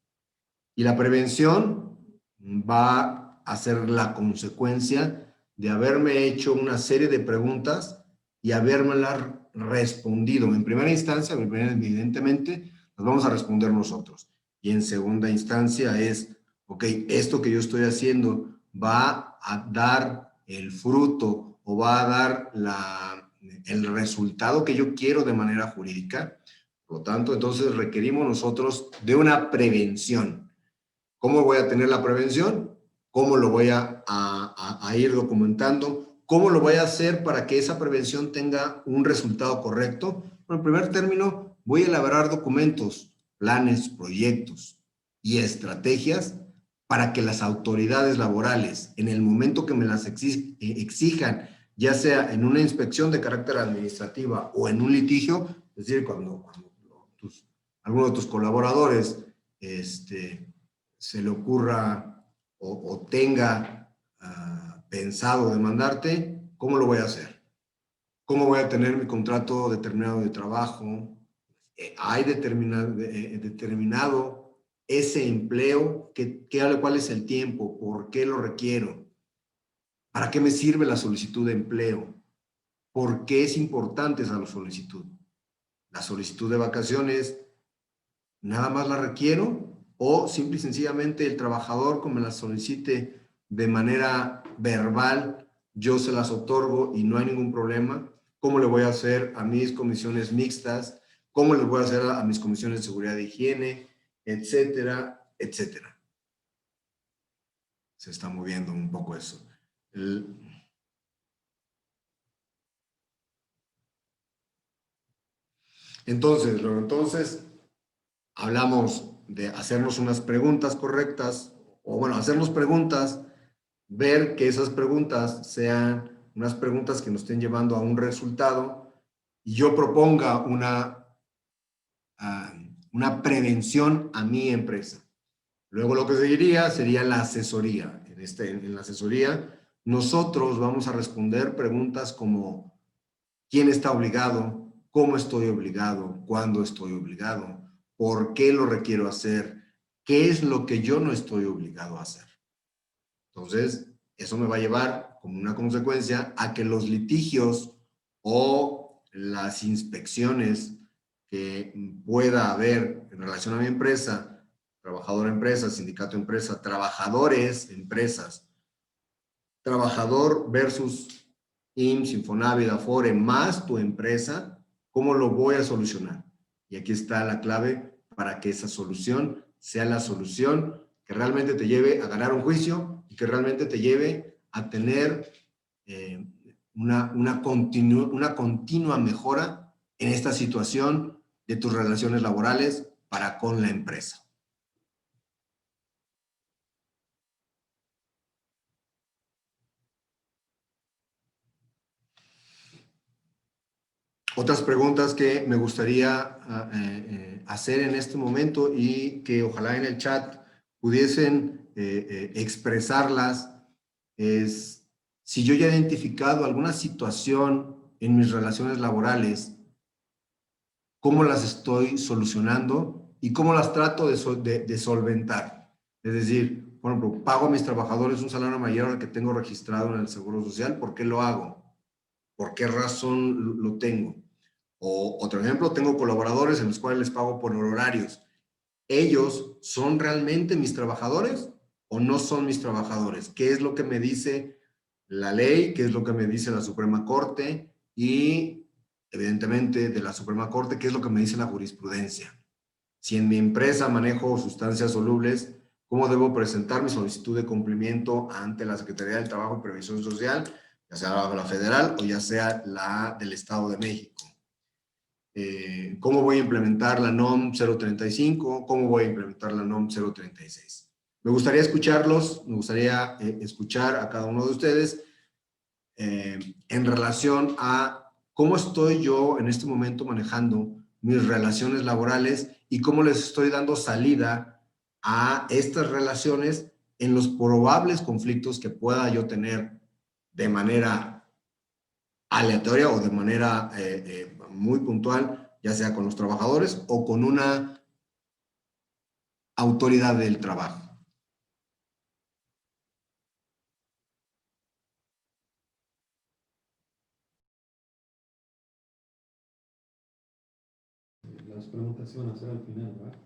Y la prevención va a ser la consecuencia de haberme hecho una serie de preguntas y habérmelas respondido. En primera instancia, evidentemente, las vamos a responder nosotros. Y en segunda instancia es, ok, esto que yo estoy haciendo va a dar el fruto o va a dar el resultado que yo quiero de manera jurídica. Por lo tanto, entonces requerimos nosotros de una prevención. ¿Cómo voy a tener la prevención? ¿Cómo lo voy a ir documentando? ¿Cómo lo voy a hacer para que esa prevención tenga un resultado correcto? Bueno, en primer término, voy a elaborar documentos, planes, proyectos y estrategias para que las autoridades laborales, en el momento que me las exijan, ya sea en una inspección de carácter administrativa o en un litigio, es decir, cuando alguno de tus colaboradores se le ocurra o tenga pensado demandarte, ¿cómo lo voy a hacer? ¿Cómo voy a tener mi contrato determinado de trabajo? ¿Hay determinado ese empleo? ¿Cuál es el tiempo? ¿Por qué lo requiero? ¿Para qué me sirve la solicitud de empleo? ¿Por qué es importante esa solicitud? La solicitud de vacaciones, ¿nada más la requiero? ¿O simple y sencillamente el trabajador, como me las solicite de manera verbal, yo se las otorgo y no hay ningún problema? ¿Cómo le voy a hacer a mis comisiones mixtas? ¿Cómo le voy a hacer a mis comisiones de seguridad e higiene? Etcétera, etcétera. Se está moviendo un poco eso. Entonces, hablamos de hacernos unas preguntas correctas, o bueno, hacernos preguntas, ver que esas preguntas sean unas preguntas que nos estén llevando a un resultado y yo proponga una prevención a mi empresa. Luego lo que seguiría sería la asesoría. En la asesoría, nosotros vamos a responder preguntas como ¿quién está obligado? ¿Cómo estoy obligado? ¿Cuándo estoy obligado? ¿Por qué lo requiero hacer? ¿Qué es lo que yo no estoy obligado a hacer? Entonces, eso me va a llevar como una consecuencia a que los litigios o las inspecciones que pueda haber en relación a mi empresa, trabajador empresa, sindicato empresa, trabajadores empresas, trabajador versus IMSS, Infonavit, Afore, más tu empresa, ¿cómo lo voy a solucionar? Y aquí está la clave para que esa solución sea la solución que realmente te lleve a ganar un juicio y que realmente te lleve a tener una continua mejora en esta situación de tus relaciones laborales para con la empresa. Otras preguntas que me gustaría hacer en este momento y que ojalá en el chat pudiesen expresarlas es si yo ya he identificado alguna situación en mis relaciones laborales, cómo las estoy solucionando y cómo las trato de solventar. Es decir, por ejemplo, pago a mis trabajadores un salario mayor al que tengo registrado en el Seguro Social. ¿Por qué lo hago? ¿Por qué razón lo tengo? O otro ejemplo, tengo colaboradores en los cuales les pago por horarios. ¿Ellos son realmente mis trabajadores o no son mis trabajadores? ¿Qué es lo que me dice la ley? ¿Qué es lo que me dice la Suprema Corte? Y, evidentemente, de la Suprema Corte, ¿qué es lo que me dice la jurisprudencia? Si en mi empresa manejo sustancias solubles, ¿cómo debo presentar mi solicitud de cumplimiento ante la Secretaría del Trabajo y Previsión Social, ya sea la federal o ya sea la del Estado de México? ¿Cómo voy a implementar la NOM 035? ¿Cómo voy a implementar la NOM 036? Me gustaría escucharlos, me gustaría escuchar a cada uno de ustedes en relación a cómo estoy yo en este momento manejando mis relaciones laborales y cómo les estoy dando salida a estas relaciones en los probables conflictos que pueda yo tener de manera aleatoria o de manera muy puntual, ya sea con los trabajadores o con una autoridad del trabajo. Las preguntas se van a hacer al final, ¿verdad?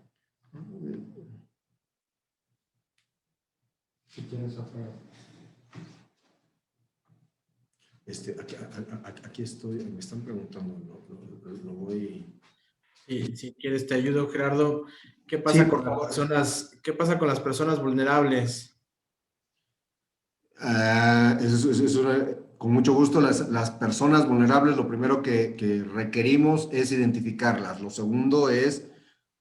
Si quieres apagar. Aquí estoy, me están preguntando, lo voy... Sí, si quieres te ayudo, Gerardo. ¿Qué pasa, Sí, con las personas, qué pasa con las personas vulnerables? Con mucho gusto, las personas vulnerables, lo primero que requerimos es identificarlas. Lo segundo es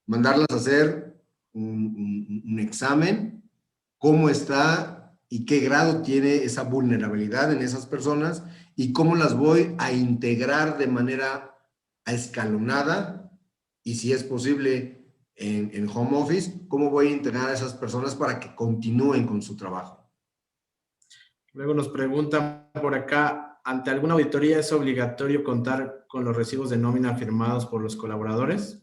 mandarlas a hacer un examen, cómo está y qué grado tiene esa vulnerabilidad en esas personas y cómo las voy a integrar de manera escalonada y, si es posible, en home office, cómo voy a integrar a esas personas para que continúen con su trabajo. Luego nos preguntan por acá, ¿ante alguna auditoría es obligatorio contar con los recibos de nómina firmados por los colaboradores?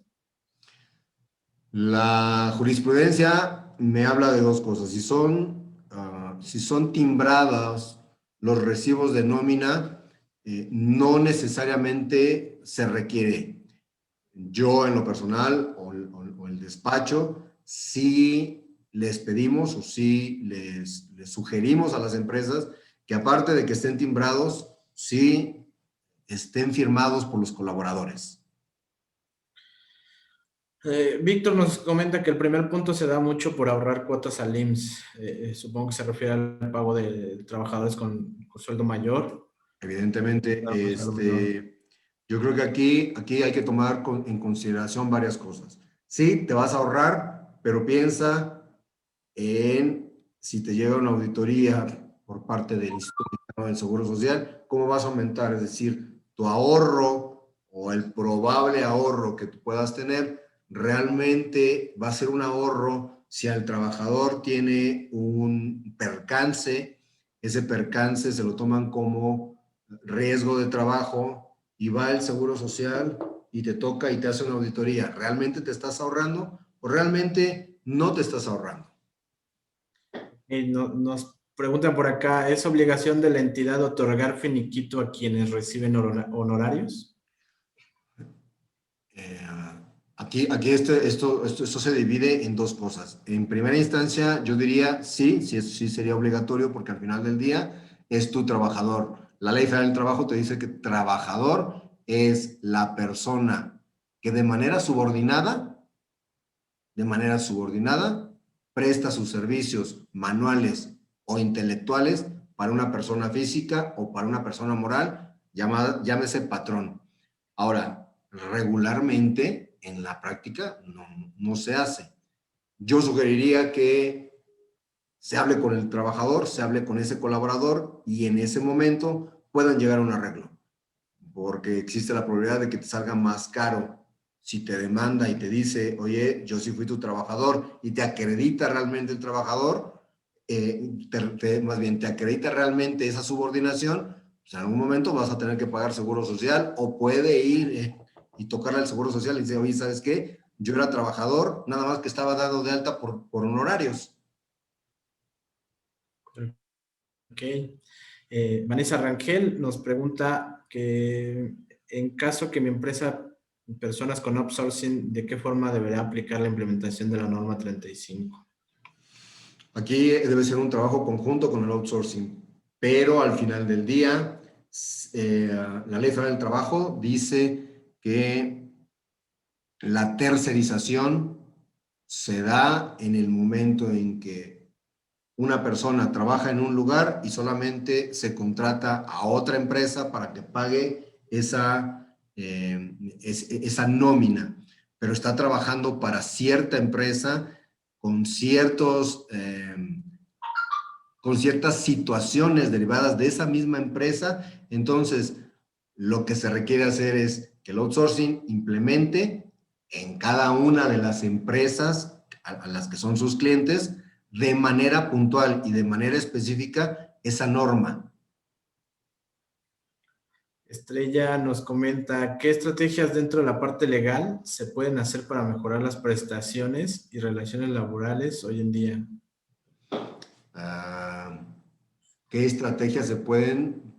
La jurisprudencia me habla de dos cosas. Si son timbradas los recibos de nómina, no necesariamente se requiere. Yo, en lo personal, o el despacho, sí les pedimos o sí les sugerimos a las empresas que, aparte de que estén timbrados, sí estén firmados por los colaboradores. Víctor nos comenta que el primer punto se da mucho por ahorrar cuotas al IMSS. Supongo que se refiere al pago de trabajadores con sueldo mayor. Evidentemente, yo creo que aquí hay que tomar en consideración varias cosas. Sí, te vas a ahorrar, pero piensa en si te llega una auditoría por parte del Instituto del Seguro Social, cómo vas a aumentar, es decir, tu ahorro o el probable ahorro que tú puedas tener realmente va a ser un ahorro si el trabajador tiene un percance. Ese percance se lo toman como riesgo de trabajo y va el Seguro Social y te toca y te hace una auditoría. ¿Realmente te estás ahorrando o realmente no te estás ahorrando? Nos preguntan por acá, ¿es obligación de la entidad otorgar finiquito a quienes reciben honorarios? Aquí esto se divide en dos cosas. En primera instancia, yo diría sí sería obligatorio, porque al final del día es tu trabajador. La Ley Federal del Trabajo te dice que trabajador es la persona que de manera subordinada, presta sus servicios manuales o intelectuales para una persona física o para una persona moral, llámese patrón. Ahora, regularmente, en la práctica, no se hace. Yo sugeriría que se hable con el trabajador, se hable con ese colaborador y en ese momento puedan llegar a un arreglo, porque existe la probabilidad de que te salga más caro si te demanda y te dice, oye, yo sí fui tu trabajador, y te acredita realmente el trabajador, más bien te acredita realmente esa subordinación, pues en algún momento vas a tener que pagar seguro social, o puede ir y tocarle al seguro social y decir, oye, ¿sabes qué? Yo era trabajador, nada más que estaba dado de alta por honorarios. Ok. Vanessa Rangel nos pregunta que en caso que mi empresa, personas con outsourcing, ¿de qué forma deberá aplicar la implementación de la norma 35? Aquí debe ser un trabajo conjunto con el outsourcing, pero al final del día, la Ley Federal del Trabajo dice que la tercerización se da en el momento en que una persona trabaja en un lugar y solamente se contrata a otra empresa para que pague esa nómina, pero está trabajando para cierta empresa con con ciertas situaciones derivadas de esa misma empresa. Entonces, lo que se requiere hacer es que el outsourcing implemente en cada una de las empresas a las que son sus clientes, de manera puntual y de manera específica, esa norma. Estrella nos comenta, ¿qué estrategias dentro de la parte legal se pueden hacer para mejorar las prestaciones y relaciones laborales hoy en día? ¿Qué estrategias se pueden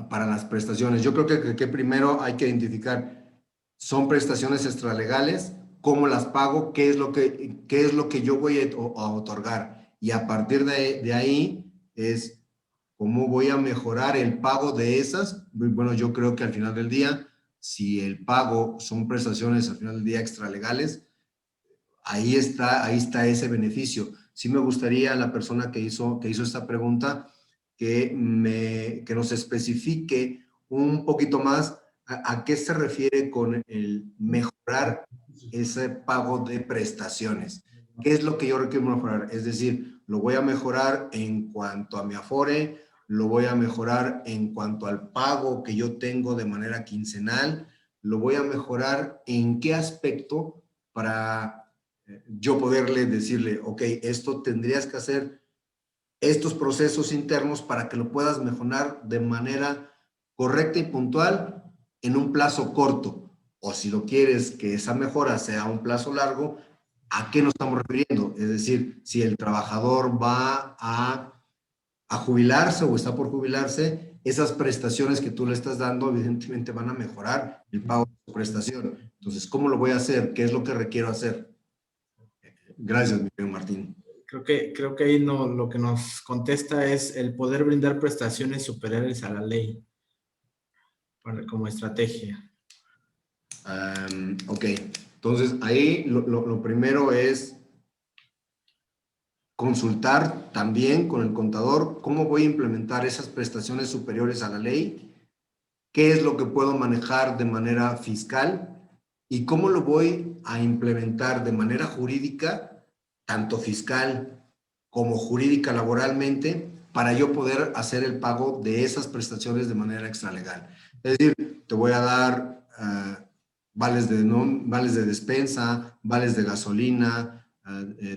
para las prestaciones? Yo creo que primero hay que identificar, ¿son prestaciones extralegales? ¿Cómo las pago? ¿Qué es lo que yo voy a otorgar? Y a partir de ahí es cómo voy a mejorar el pago de esas. Bueno, yo creo que al final del día, si el pago son prestaciones al final del día extralegales, ahí está ese beneficio. Sí me gustaría la persona que hizo esta pregunta que nos especifique un poquito más a qué se refiere con el mejorar ese pago de prestaciones. ¿Qué es lo que yo requiero mejorar? Es decir, lo voy a mejorar en cuanto a mi Afore, lo voy a mejorar en cuanto al pago que yo tengo de manera quincenal, lo voy a mejorar en qué aspecto para yo poderle decirle, ok, esto tendrías que hacer estos procesos internos para que lo puedas mejorar de manera correcta y puntual en un plazo corto. O si lo quieres que esa mejora sea a un plazo largo, ¿a qué nos estamos refiriendo? Es decir, si el trabajador va a jubilarse o está por jubilarse, esas prestaciones que tú le estás dando evidentemente van a mejorar el pago de su prestación. Entonces, ¿cómo lo voy a hacer? ¿Qué es lo que requiero hacer? Gracias, Miguel Martín. Creo que ahí lo que nos contesta es el poder brindar prestaciones superiores a la ley como estrategia. Ok, entonces ahí lo primero es consultar también con el contador cómo voy a implementar esas prestaciones superiores a la ley, qué es lo que puedo manejar de manera fiscal y cómo lo voy a implementar de manera jurídica, tanto fiscal como jurídica laboralmente, para yo poder hacer el pago de esas prestaciones de manera extralegal. Es decir, te voy a dar vales de despensa, vales de gasolina,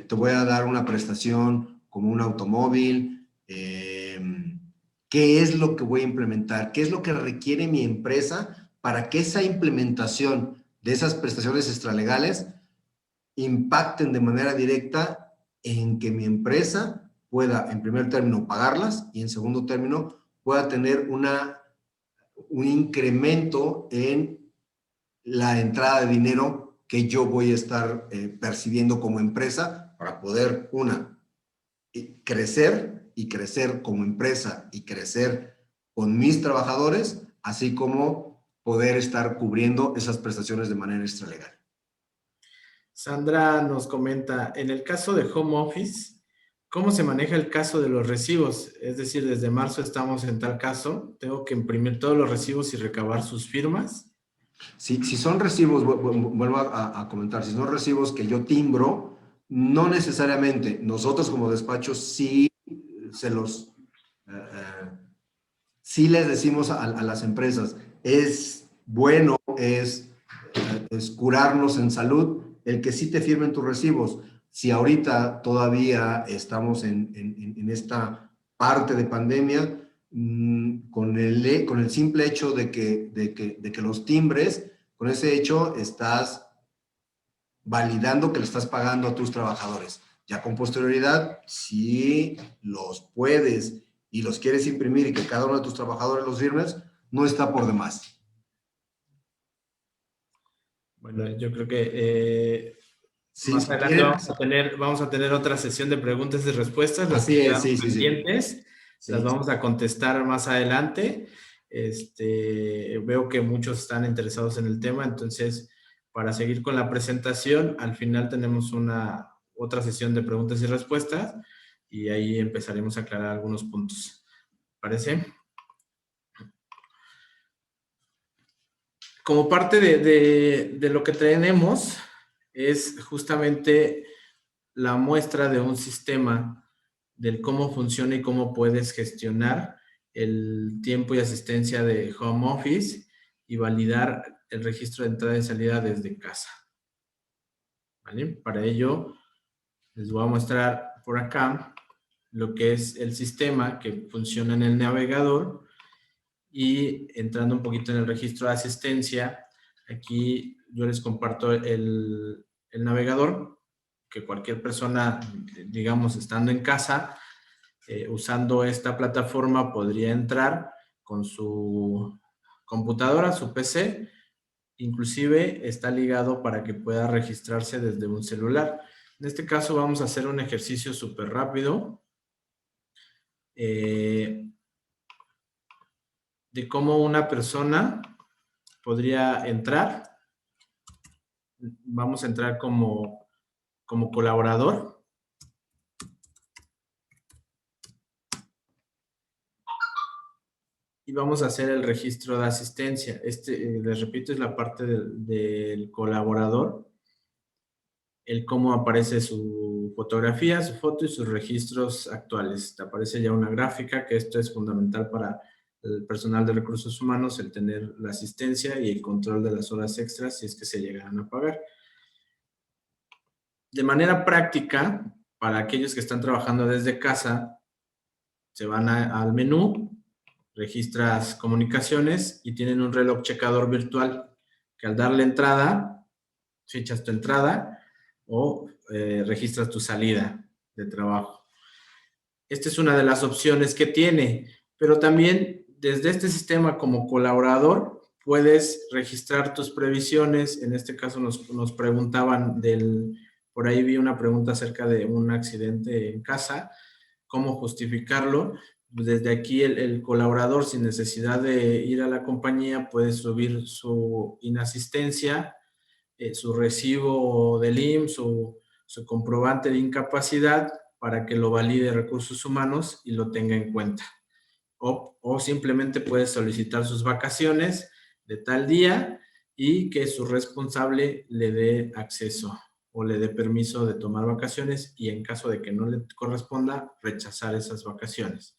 te voy a dar una prestación como un automóvil. ¿Qué es lo que voy a implementar? ¿Qué es lo que requiere mi empresa para que esa implementación de esas prestaciones extralegales impacten de manera directa en que mi empresa pueda, en primer término, pagarlas y en segundo término, pueda tener un incremento en la entrada de dinero que yo voy a estar percibiendo como empresa para poder, crecer y crecer como empresa y crecer con mis trabajadores, así como poder estar cubriendo esas prestaciones de manera extralegal. Sandra nos comenta, en el caso de home office, ¿cómo se maneja el caso de los recibos? Es decir, desde marzo estamos en tal caso, ¿tengo que imprimir todos los recibos y recabar sus firmas? Si son recibos, vuelvo a comentar, si son recibos que yo timbro, no necesariamente. Nosotros como despacho sí sí les decimos a las empresas, es curarnos en salud el que sí te firmen tus recibos. Si ahorita todavía estamos en esta parte de pandemia, con el simple hecho de que los timbres, con ese hecho estás validando que le estás pagando a tus trabajadores. Ya con posterioridad, si los puedes y los quieres imprimir y que cada uno de tus trabajadores los firmes, no está por demás. Bueno, yo creo que Sí, más si adelante quieren, vamos a tener otra sesión de preguntas y respuestas. Las así que es, quedaron sí, sí, sí. pendientes, las Sí. vamos a contestar más adelante. Veo que muchos están interesados en el tema, entonces, para seguir con la presentación, al final tenemos otra sesión de preguntas y respuestas y ahí empezaremos a aclarar algunos puntos. ¿Parece? Como parte de lo que tenemos es justamente la muestra de un sistema del cómo funciona y cómo puedes gestionar el tiempo y asistencia de home office y validar el registro de entrada y salida desde casa. ¿Vale? Para ello, les voy a mostrar por acá lo que es el sistema que funciona en el navegador y entrando un poquito en el registro de asistencia, aquí yo les comparto el navegador que cualquier persona, digamos, estando en casa, usando esta plataforma, podría entrar con su computadora, su PC, inclusive está ligado para que pueda registrarse desde un celular. En este caso vamos a hacer un ejercicio súper rápido de cómo una persona podría entrar. Vamos a entrar como colaborador. Y vamos a hacer el registro de asistencia. Les repito, es la parte del colaborador. El cómo aparece su fotografía, su foto y sus registros actuales. Te aparece ya una gráfica, que esto es fundamental para el personal de recursos humanos, el tener la asistencia y el control de las horas extras si es que se llegaran a pagar. De manera práctica, para aquellos que están trabajando desde casa, se van al menú, registras comunicaciones y tienen un reloj checador virtual que al darle entrada, fichas tu entrada o registras tu salida de trabajo. Esta es una de las opciones que tiene, pero también desde este sistema como colaborador puedes registrar tus previsiones. En este caso nos preguntaban por ahí vi una pregunta acerca de un accidente en casa, cómo justificarlo. Desde aquí el colaborador, sin necesidad de ir a la compañía, puede subir su inasistencia, su recibo del IMSS, su comprobante de incapacidad para que lo valide Recursos Humanos y lo tenga en cuenta. O simplemente puede solicitar sus vacaciones de tal día y que su responsable le dé acceso o le dé permiso de tomar vacaciones y en caso de que no le corresponda, rechazar esas vacaciones.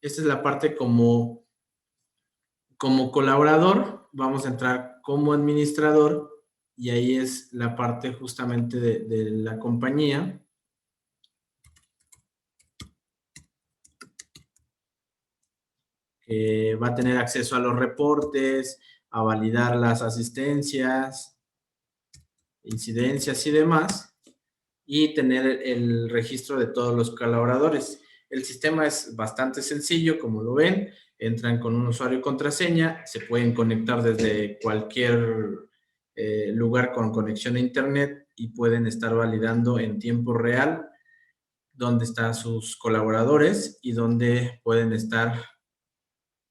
Esta es la parte como colaborador. Vamos a entrar como administrador y ahí es la parte justamente de la compañía. Que va a tener acceso a los reportes, a validar las asistencias, incidencias y demás, y tener el registro de todos los colaboradores. El sistema es bastante sencillo, como lo ven. Entran con un usuario y contraseña, se pueden conectar desde cualquier lugar con conexión a internet y pueden estar validando en tiempo real dónde están sus colaboradores y dónde pueden estar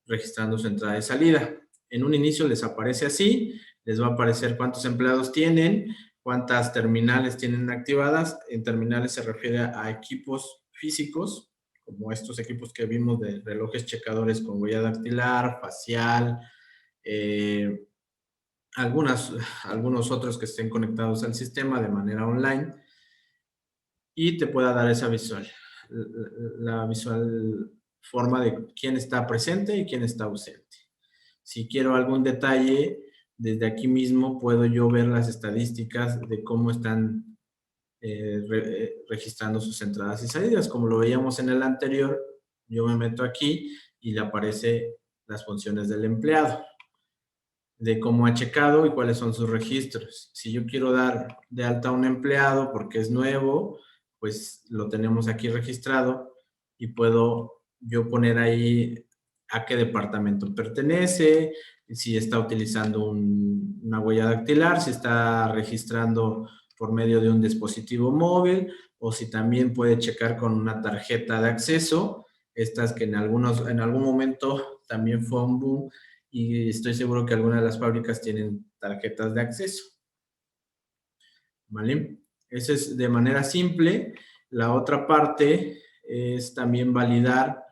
registrando su entrada y salida. En un inicio les aparece así, les va a aparecer cuántos empleados tienen, cuántas terminales tienen activadas. En terminales se refiere a equipos físicos, como estos equipos que vimos de relojes checadores con huella dactilar, facial, algunos otros que estén conectados al sistema de manera online y te pueda dar esa visual, la visual forma de quién está presente y quién está ausente. Si quiero algún detalle, desde aquí mismo puedo yo ver las estadísticas de cómo están registrando sus entradas y salidas. Como lo veíamos en el anterior, yo me meto aquí y le aparece las funciones del empleado, de cómo ha checado y cuáles son sus registros. Si yo quiero dar de alta a un empleado porque es nuevo, pues lo tenemos aquí registrado y puedo yo poner ahí a qué departamento pertenece, si está utilizando una huella dactilar, si está registrando por medio de un dispositivo móvil o si también puede checar con una tarjeta de acceso, estas que en algún momento también fue un boom y estoy seguro que algunas de las fábricas tienen tarjetas de acceso. ¿Vale? Eso es de manera simple. La otra parte es también validar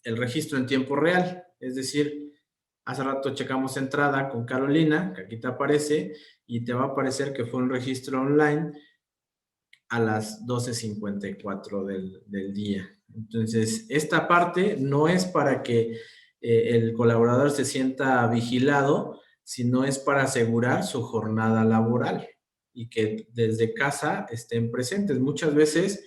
el registro en tiempo real. Es decir, hace rato checamos entrada con Carolina, que aquí te aparece, y te va a aparecer que fue un registro online a las 12:54 del día. Entonces, esta parte no es para que el colaborador se sienta vigilado, sino es para asegurar su jornada laboral y que desde casa estén presentes. Muchas veces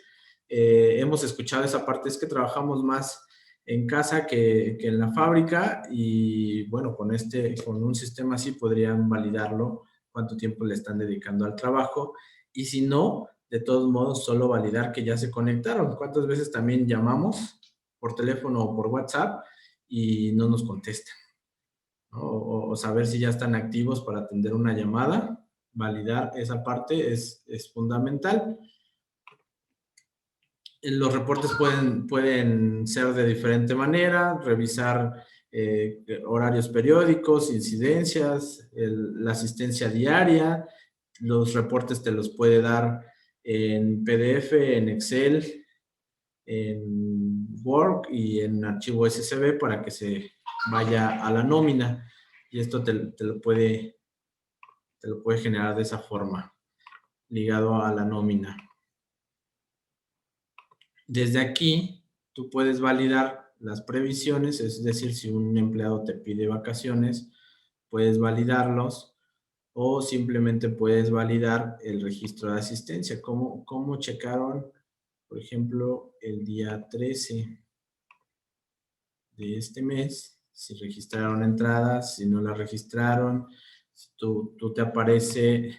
hemos escuchado esa parte, es que trabajamos más en casa que en la fábrica y bueno, con un sistema así podrían validarlo cuánto tiempo le están dedicando al trabajo y si no, de todos modos, solo validar que ya se conectaron. ¿Cuántas veces también llamamos por teléfono o por WhatsApp y no nos contestan? ¿No? O saber si ya están activos para atender una llamada. Validar esa parte es fundamental. Los reportes pueden ser de diferente manera, revisar horarios periódicos, incidencias, la asistencia diaria. Los reportes te los puede dar en PDF, en Excel, en Word y en archivo SSB para que se vaya a la nómina. Y esto te lo puede generar de esa forma, ligado a la nómina. Desde aquí, tú puedes validar las previsiones, es decir, si un empleado te pide vacaciones, puedes validarlos o simplemente puedes validar el registro de asistencia. ¿Cómo checaron, por ejemplo, el día 13 de este mes? Si registraron entradas, si no las registraron, si tú te aparece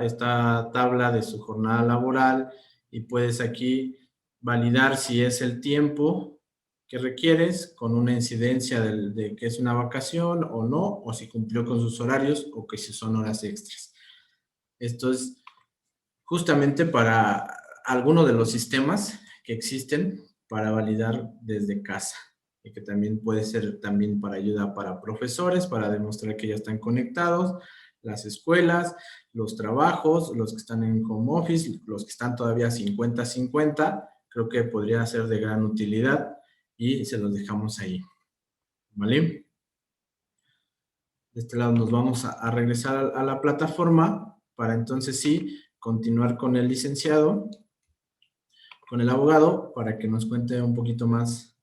esta tabla de su jornada laboral y puedes aquí validar si es el tiempo que requieres con una incidencia de que es una vacación o no, o si cumplió con sus horarios o que si son horas extras. Esto es justamente para alguno de los sistemas que existen para validar desde casa y que también puede ser también para ayuda para profesores, para demostrar que ya están conectados, las escuelas, los trabajos, los que están en home office, los que están todavía 50-50, creo que podría ser de gran utilidad y se los dejamos ahí. ¿Vale? De este lado nos vamos a regresar a la plataforma para entonces sí continuar con el licenciado, con el abogado, para que nos cuente un poquito más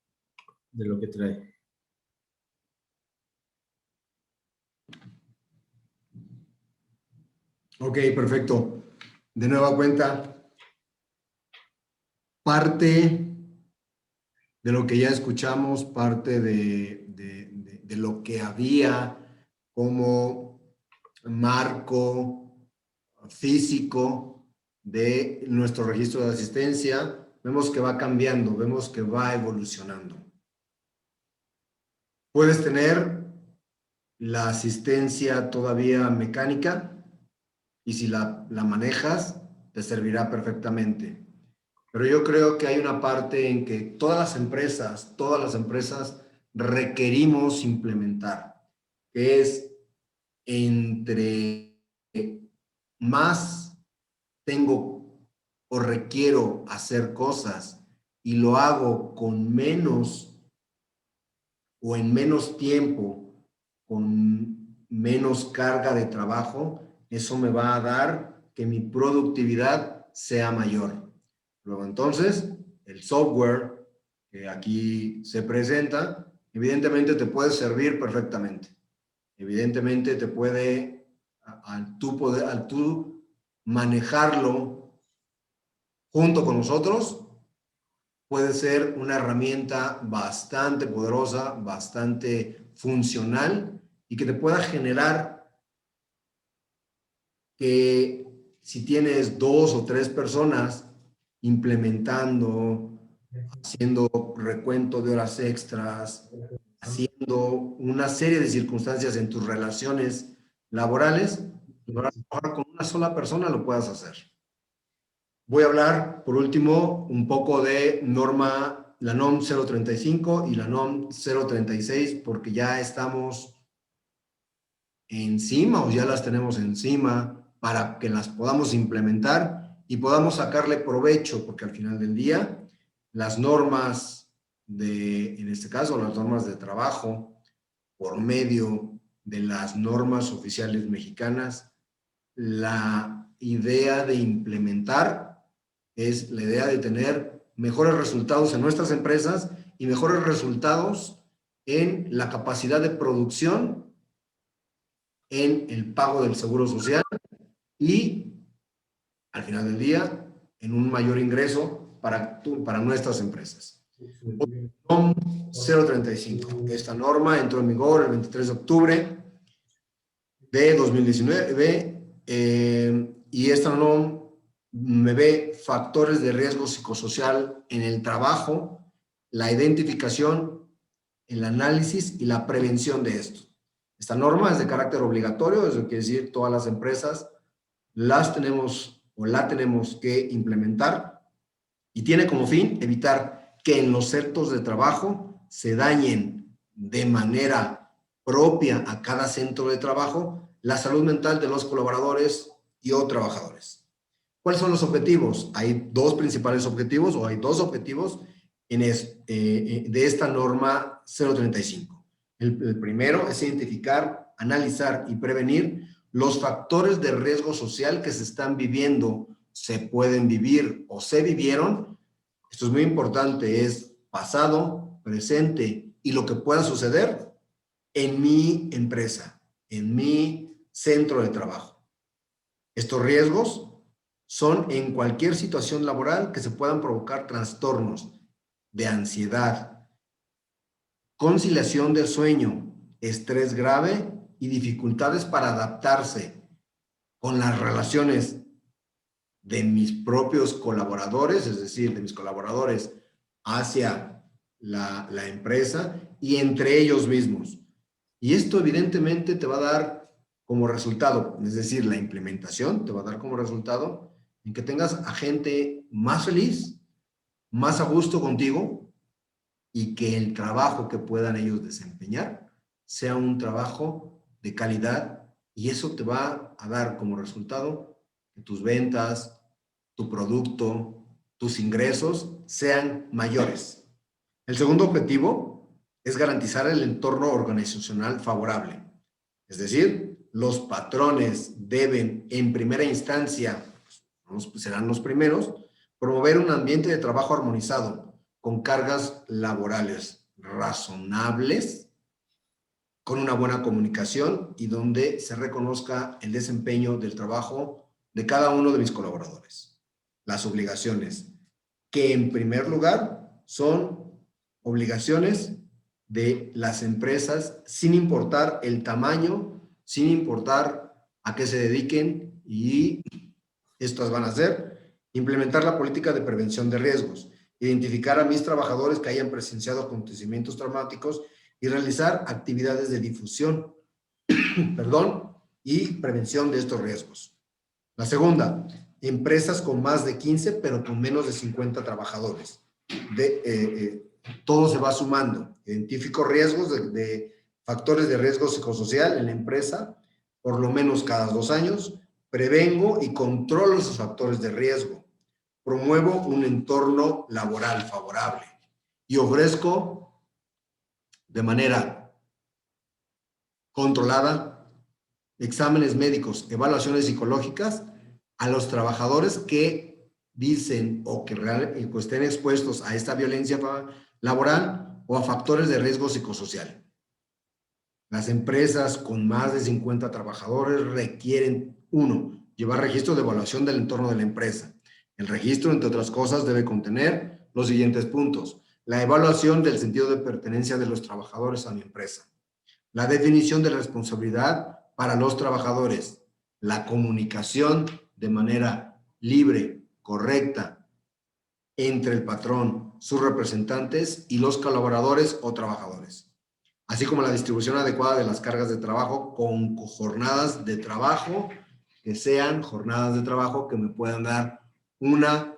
de lo que trae. Ok, perfecto. De nueva cuenta, parte de lo que ya escuchamos, parte de lo que había como marco físico de nuestro registro de asistencia, vemos que va cambiando, vemos que va evolucionando. Puedes tener la asistencia todavía mecánica, y si la manejas, te servirá perfectamente. Pero yo creo que hay una parte en que todas las empresas requerimos implementar, que es entre más tengo o requiero hacer cosas y lo hago con menos o en menos tiempo, con menos carga de trabajo, eso me va a dar que mi productividad sea mayor. Luego, entonces, el software que aquí se presenta, evidentemente te puede servir perfectamente. Evidentemente te puede al tú manejarlo junto con nosotros, puede ser una herramienta bastante poderosa, bastante funcional y que te pueda generar que si tienes 2 o 3 personas implementando, haciendo recuento de horas extras, haciendo una serie de circunstancias en tus relaciones laborales, con una sola persona lo puedas hacer. Voy a hablar, por último, un poco de la NOM 035 y la NOM 036, porque ya estamos encima o ya las tenemos encima para que las podamos implementar y podamos sacarle provecho, porque al final del día, las normas en este caso, las normas de trabajo, por medio de las normas oficiales mexicanas, la idea de implementar es la idea de tener mejores resultados en nuestras empresas y mejores resultados en la capacidad de producción, en el pago del seguro social y, al final del día, en un mayor ingreso para nuestras empresas. NOM 035. Esta norma entró en vigor el 23 de octubre de 2019 y esta NOM me ve factores de riesgo psicosocial en el trabajo, la identificación, el análisis y la prevención de esto. Esta norma es de carácter obligatorio, eso quiere decir todas las empresas la tenemos que implementar y tiene como fin evitar que en los centros de trabajo se dañen de manera propia a cada centro de trabajo la salud mental de los colaboradores y o trabajadores. ¿Cuáles son los objetivos? Hay dos principales objetivos o hay dos objetivos de esta norma 035. El primero es identificar, analizar y prevenir los factores de riesgo social que se están viviendo, se pueden vivir o se vivieron. Esto es muy importante, es pasado, presente y lo que pueda suceder en mi empresa, en mi centro de trabajo. Estos riesgos son en cualquier situación laboral que se puedan provocar trastornos de ansiedad, conciliación del sueño, estrés grave y dificultades para adaptarse con las relaciones de mis propios colaboradores, es decir, de mis colaboradores hacia la empresa y entre ellos mismos. Y esto evidentemente te va a dar como resultado, es decir, la implementación te va a dar como resultado en que tengas a gente más feliz, más a gusto contigo y que el trabajo que puedan ellos desempeñar sea un trabajo de calidad y eso te va a dar como resultado que tus ventas, tu producto, tus ingresos sean mayores. El segundo objetivo es garantizar el entorno organizacional favorable. Es decir, los patrones deben en primera instancia, serán los primeros, promover un ambiente de trabajo armonizado con cargas laborales razonables, con una buena comunicación y donde se reconozca el desempeño del trabajo de cada uno de mis colaboradores. Las obligaciones, que en primer lugar son obligaciones de las empresas sin importar el tamaño, sin importar a qué se dediquen y estas van a ser implementar la política de prevención de riesgos, identificar a mis trabajadores que hayan presenciado acontecimientos traumáticos y realizar actividades de difusión, y prevención de estos riesgos. La segunda, empresas con más de 15, pero con menos de 50 trabajadores. Todo se va sumando. Identifico riesgos de factores de riesgo psicosocial en la empresa, por lo menos cada 2 años. Prevengo y controlo esos factores de riesgo. Promuevo un entorno laboral favorable y ofrezco de manera controlada exámenes médicos, evaluaciones psicológicas a los trabajadores que dicen o que estén expuestos a esta violencia laboral o a factores de riesgo psicosocial. Las empresas con más de 50 trabajadores requieren, 1, llevar registro de evaluación del entorno de la empresa. El registro, entre otras cosas, debe contener los siguientes puntos: la evaluación del sentido de pertenencia de los trabajadores a mi empresa, la definición de la responsabilidad para los trabajadores, la comunicación de manera libre, correcta, entre el patrón, sus representantes y los colaboradores o trabajadores, así como la distribución adecuada de las cargas de trabajo con jornadas de trabajo que sean jornadas de trabajo que me puedan dar una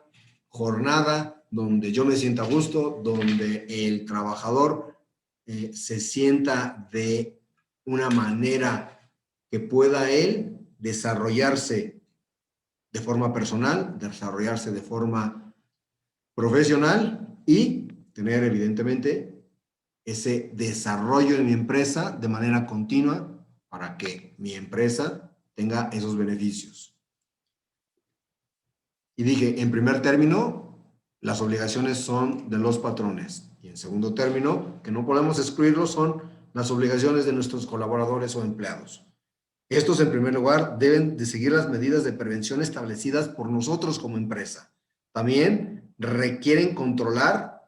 jornada donde yo me sienta a gusto, donde el trabajador se sienta de una manera que pueda él desarrollarse de forma personal, desarrollarse de forma profesional y tener evidentemente ese desarrollo en mi empresa de manera continua para que mi empresa tenga esos beneficios. Y dije, en primer término, las obligaciones son de los patrones. Y en segundo término, que no podemos excluirlos, son las obligaciones de nuestros colaboradores o empleados. Estos, en primer lugar, deben de seguir las medidas de prevención establecidas por nosotros como empresa. También requieren controlar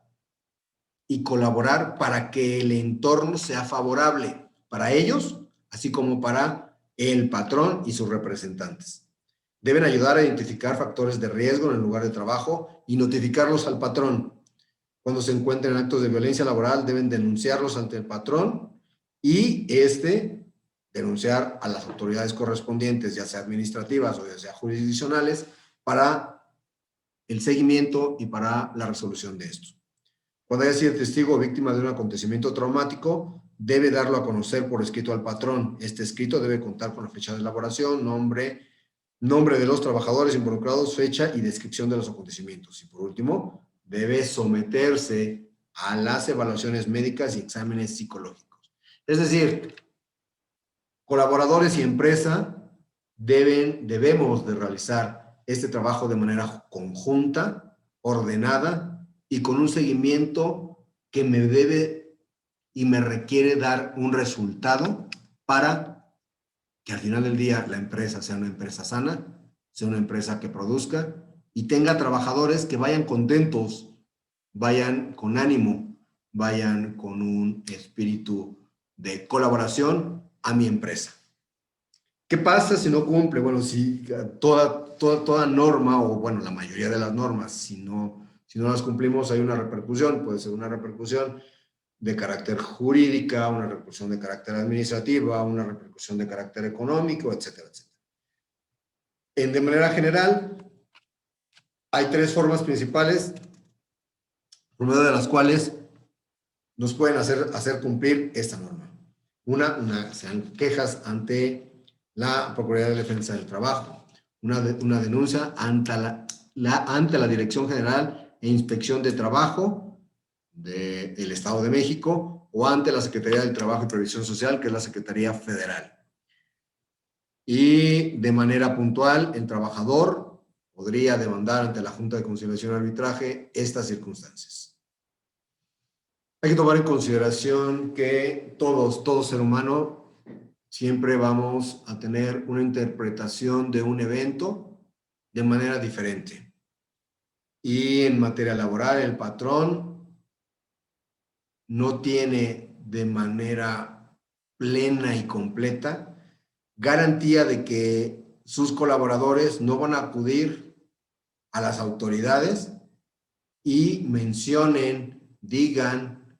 y colaborar para que el entorno sea favorable para ellos, así como para el patrón y sus representantes. Deben ayudar a identificar factores de riesgo en el lugar de trabajo y notificarlos al patrón. Cuando se encuentren actos de violencia laboral, deben denunciarlos ante el patrón y denunciar a las autoridades correspondientes, ya sea administrativas o ya sea jurisdiccionales, para el seguimiento y para la resolución de esto. Cuando haya sido testigo o víctima de un acontecimiento traumático, debe darlo a conocer por escrito al patrón. Este escrito debe contar con la fecha de elaboración, nombre de los trabajadores involucrados, fecha y descripción de los acontecimientos. Y por último, debe someterse a las evaluaciones médicas y exámenes psicológicos. Es decir, colaboradores y empresa debemos de realizar este trabajo de manera conjunta, ordenada y con un seguimiento que me debe y me requiere dar un resultado para que al final del día la empresa sea una empresa sana, sea una empresa que produzca y tenga trabajadores que vayan contentos, vayan con ánimo, vayan con un espíritu de colaboración a mi empresa. ¿Qué pasa si no cumple? Bueno, si toda norma, o bueno, la mayoría de las normas, si no las cumplimos, hay una repercusión. Puede ser una repercusión de carácter jurídica, una repercusión de carácter administrativa, una repercusión de carácter económico, etcétera, etcétera. De manera general, hay 3 formas principales, por medio de las cuales nos pueden hacer cumplir esta norma. Una sean quejas ante la Procuraduría de Defensa del Trabajo, una denuncia ante la Dirección General e Inspección de Trabajo del Estado de México o ante la Secretaría del Trabajo y Previsión Social, que es la Secretaría Federal. Y de manera puntual, el trabajador podría demandar ante la Junta de Conciliación y Arbitraje estas circunstancias. Hay que tomar en consideración que todo ser humano siempre vamos a tener una interpretación de un evento de manera diferente. Y en materia laboral, el patrón no tiene de manera plena y completa garantía de que sus colaboradores no van a acudir a las autoridades y mencionen, digan,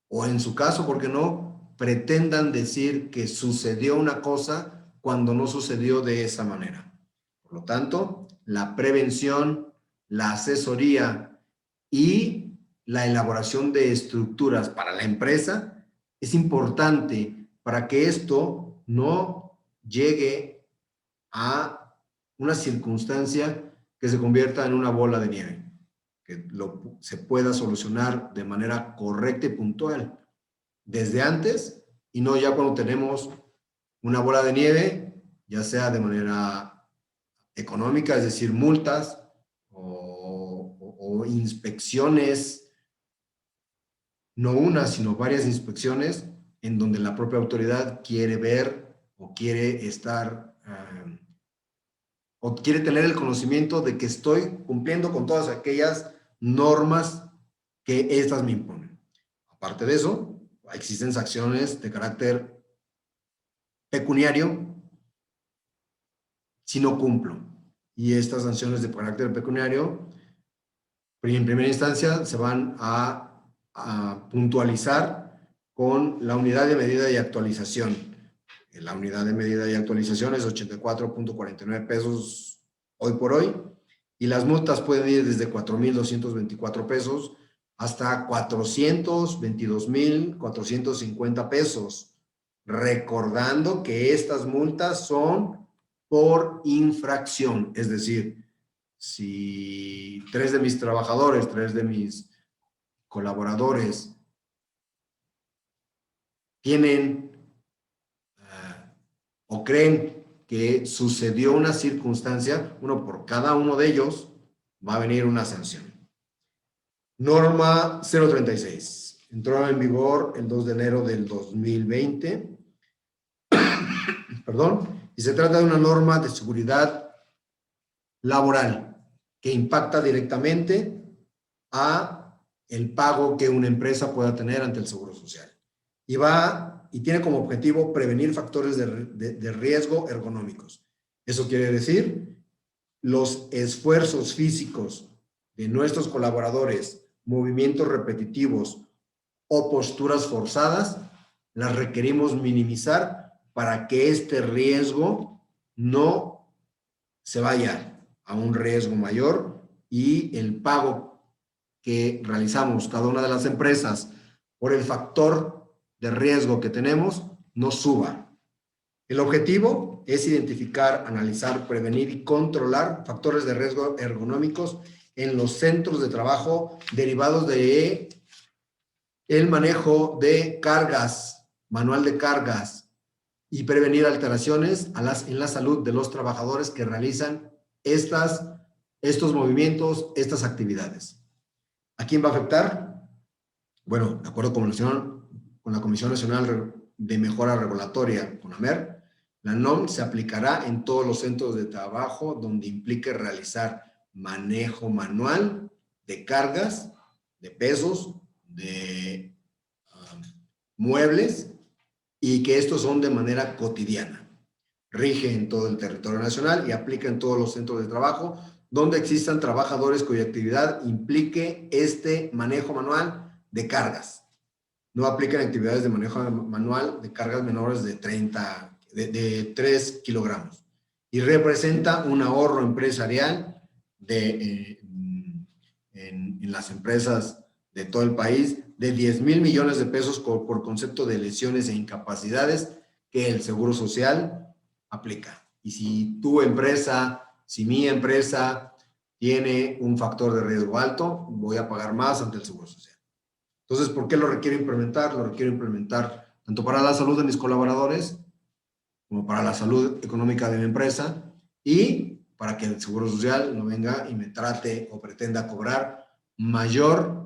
o en su caso, ¿por qué no?, pretendan decir que sucedió una cosa cuando no sucedió de esa manera. Por lo tanto, la prevención, la asesoría y la elaboración de estructuras para la empresa es importante para que esto no llegue a una circunstancia que se convierta en una bola de nieve, que se pueda solucionar de manera correcta y puntual desde antes y no ya cuando tenemos una bola de nieve, ya sea de manera económica, es decir, multas o inspecciones, no una, sino varias inspecciones en donde la propia autoridad quiere ver o quiere estar o quiere tener el conocimiento de que estoy cumpliendo con todas aquellas normas que estas me imponen. Aparte de eso, existen sanciones de carácter pecuniario si no cumplo. Y estas sanciones de carácter pecuniario, en primera instancia, se van a puntualizar con la unidad de medida y actualización. La unidad de medida y actualización es 84.49 pesos hoy por hoy, y las multas pueden ir desde 4,224 pesos hasta 422,450 pesos. Recordando que estas multas son por infracción, es decir, si 3 de mis trabajadores, 3 de mis colaboradores tienen o creen que sucedió una circunstancia, por cada uno de ellos va a venir una sanción. Norma 036. Entró en vigor el 2 de enero del 2020. Perdón. Y se trata de una norma de seguridad laboral que impacta directamente a el pago que una empresa pueda tener ante el Seguro Social. Y tiene como objetivo prevenir factores de riesgo ergonómicos. Eso quiere decir, los esfuerzos físicos de nuestros colaboradores, movimientos repetitivos o posturas forzadas, las requerimos minimizar para que este riesgo no se vaya a un riesgo mayor y el pago que realizamos cada una de las empresas por el factor de riesgo que tenemos no suba. El objetivo es identificar, analizar, prevenir y controlar factores de riesgo ergonómicos en los centros de trabajo derivados de el manejo de cargas, manual de cargas, y prevenir alteraciones en la salud de los trabajadores que realizan estos movimientos, estas actividades. ¿A quién va a afectar? Bueno, de acuerdo con la Comisión Nacional de Mejora Regulatoria, CONAMER, la NOM se aplicará en todos los centros de trabajo donde implique realizar manejo manual de cargas, de pesos, de muebles, y que estos son de manera cotidiana. Rige en todo el territorio nacional y aplica en todos los centros de trabajo donde existan trabajadores cuya actividad implique este manejo manual de cargas. No aplican actividades de manejo manual de cargas menores de 3 kilogramos. Y representa un ahorro empresarial en las empresas de todo el país de 10,000 millones de pesos por concepto de lesiones e incapacidades que el Seguro Social aplica. Y si tu empresa, si mi empresa tiene un factor de riesgo alto, voy a pagar más ante el Seguro Social. Entonces, ¿por qué lo requiero implementar? Lo requiero implementar tanto para la salud de mis colaboradores como para la salud económica de mi empresa y para que el Seguro Social no venga y me trate o pretenda cobrar mayor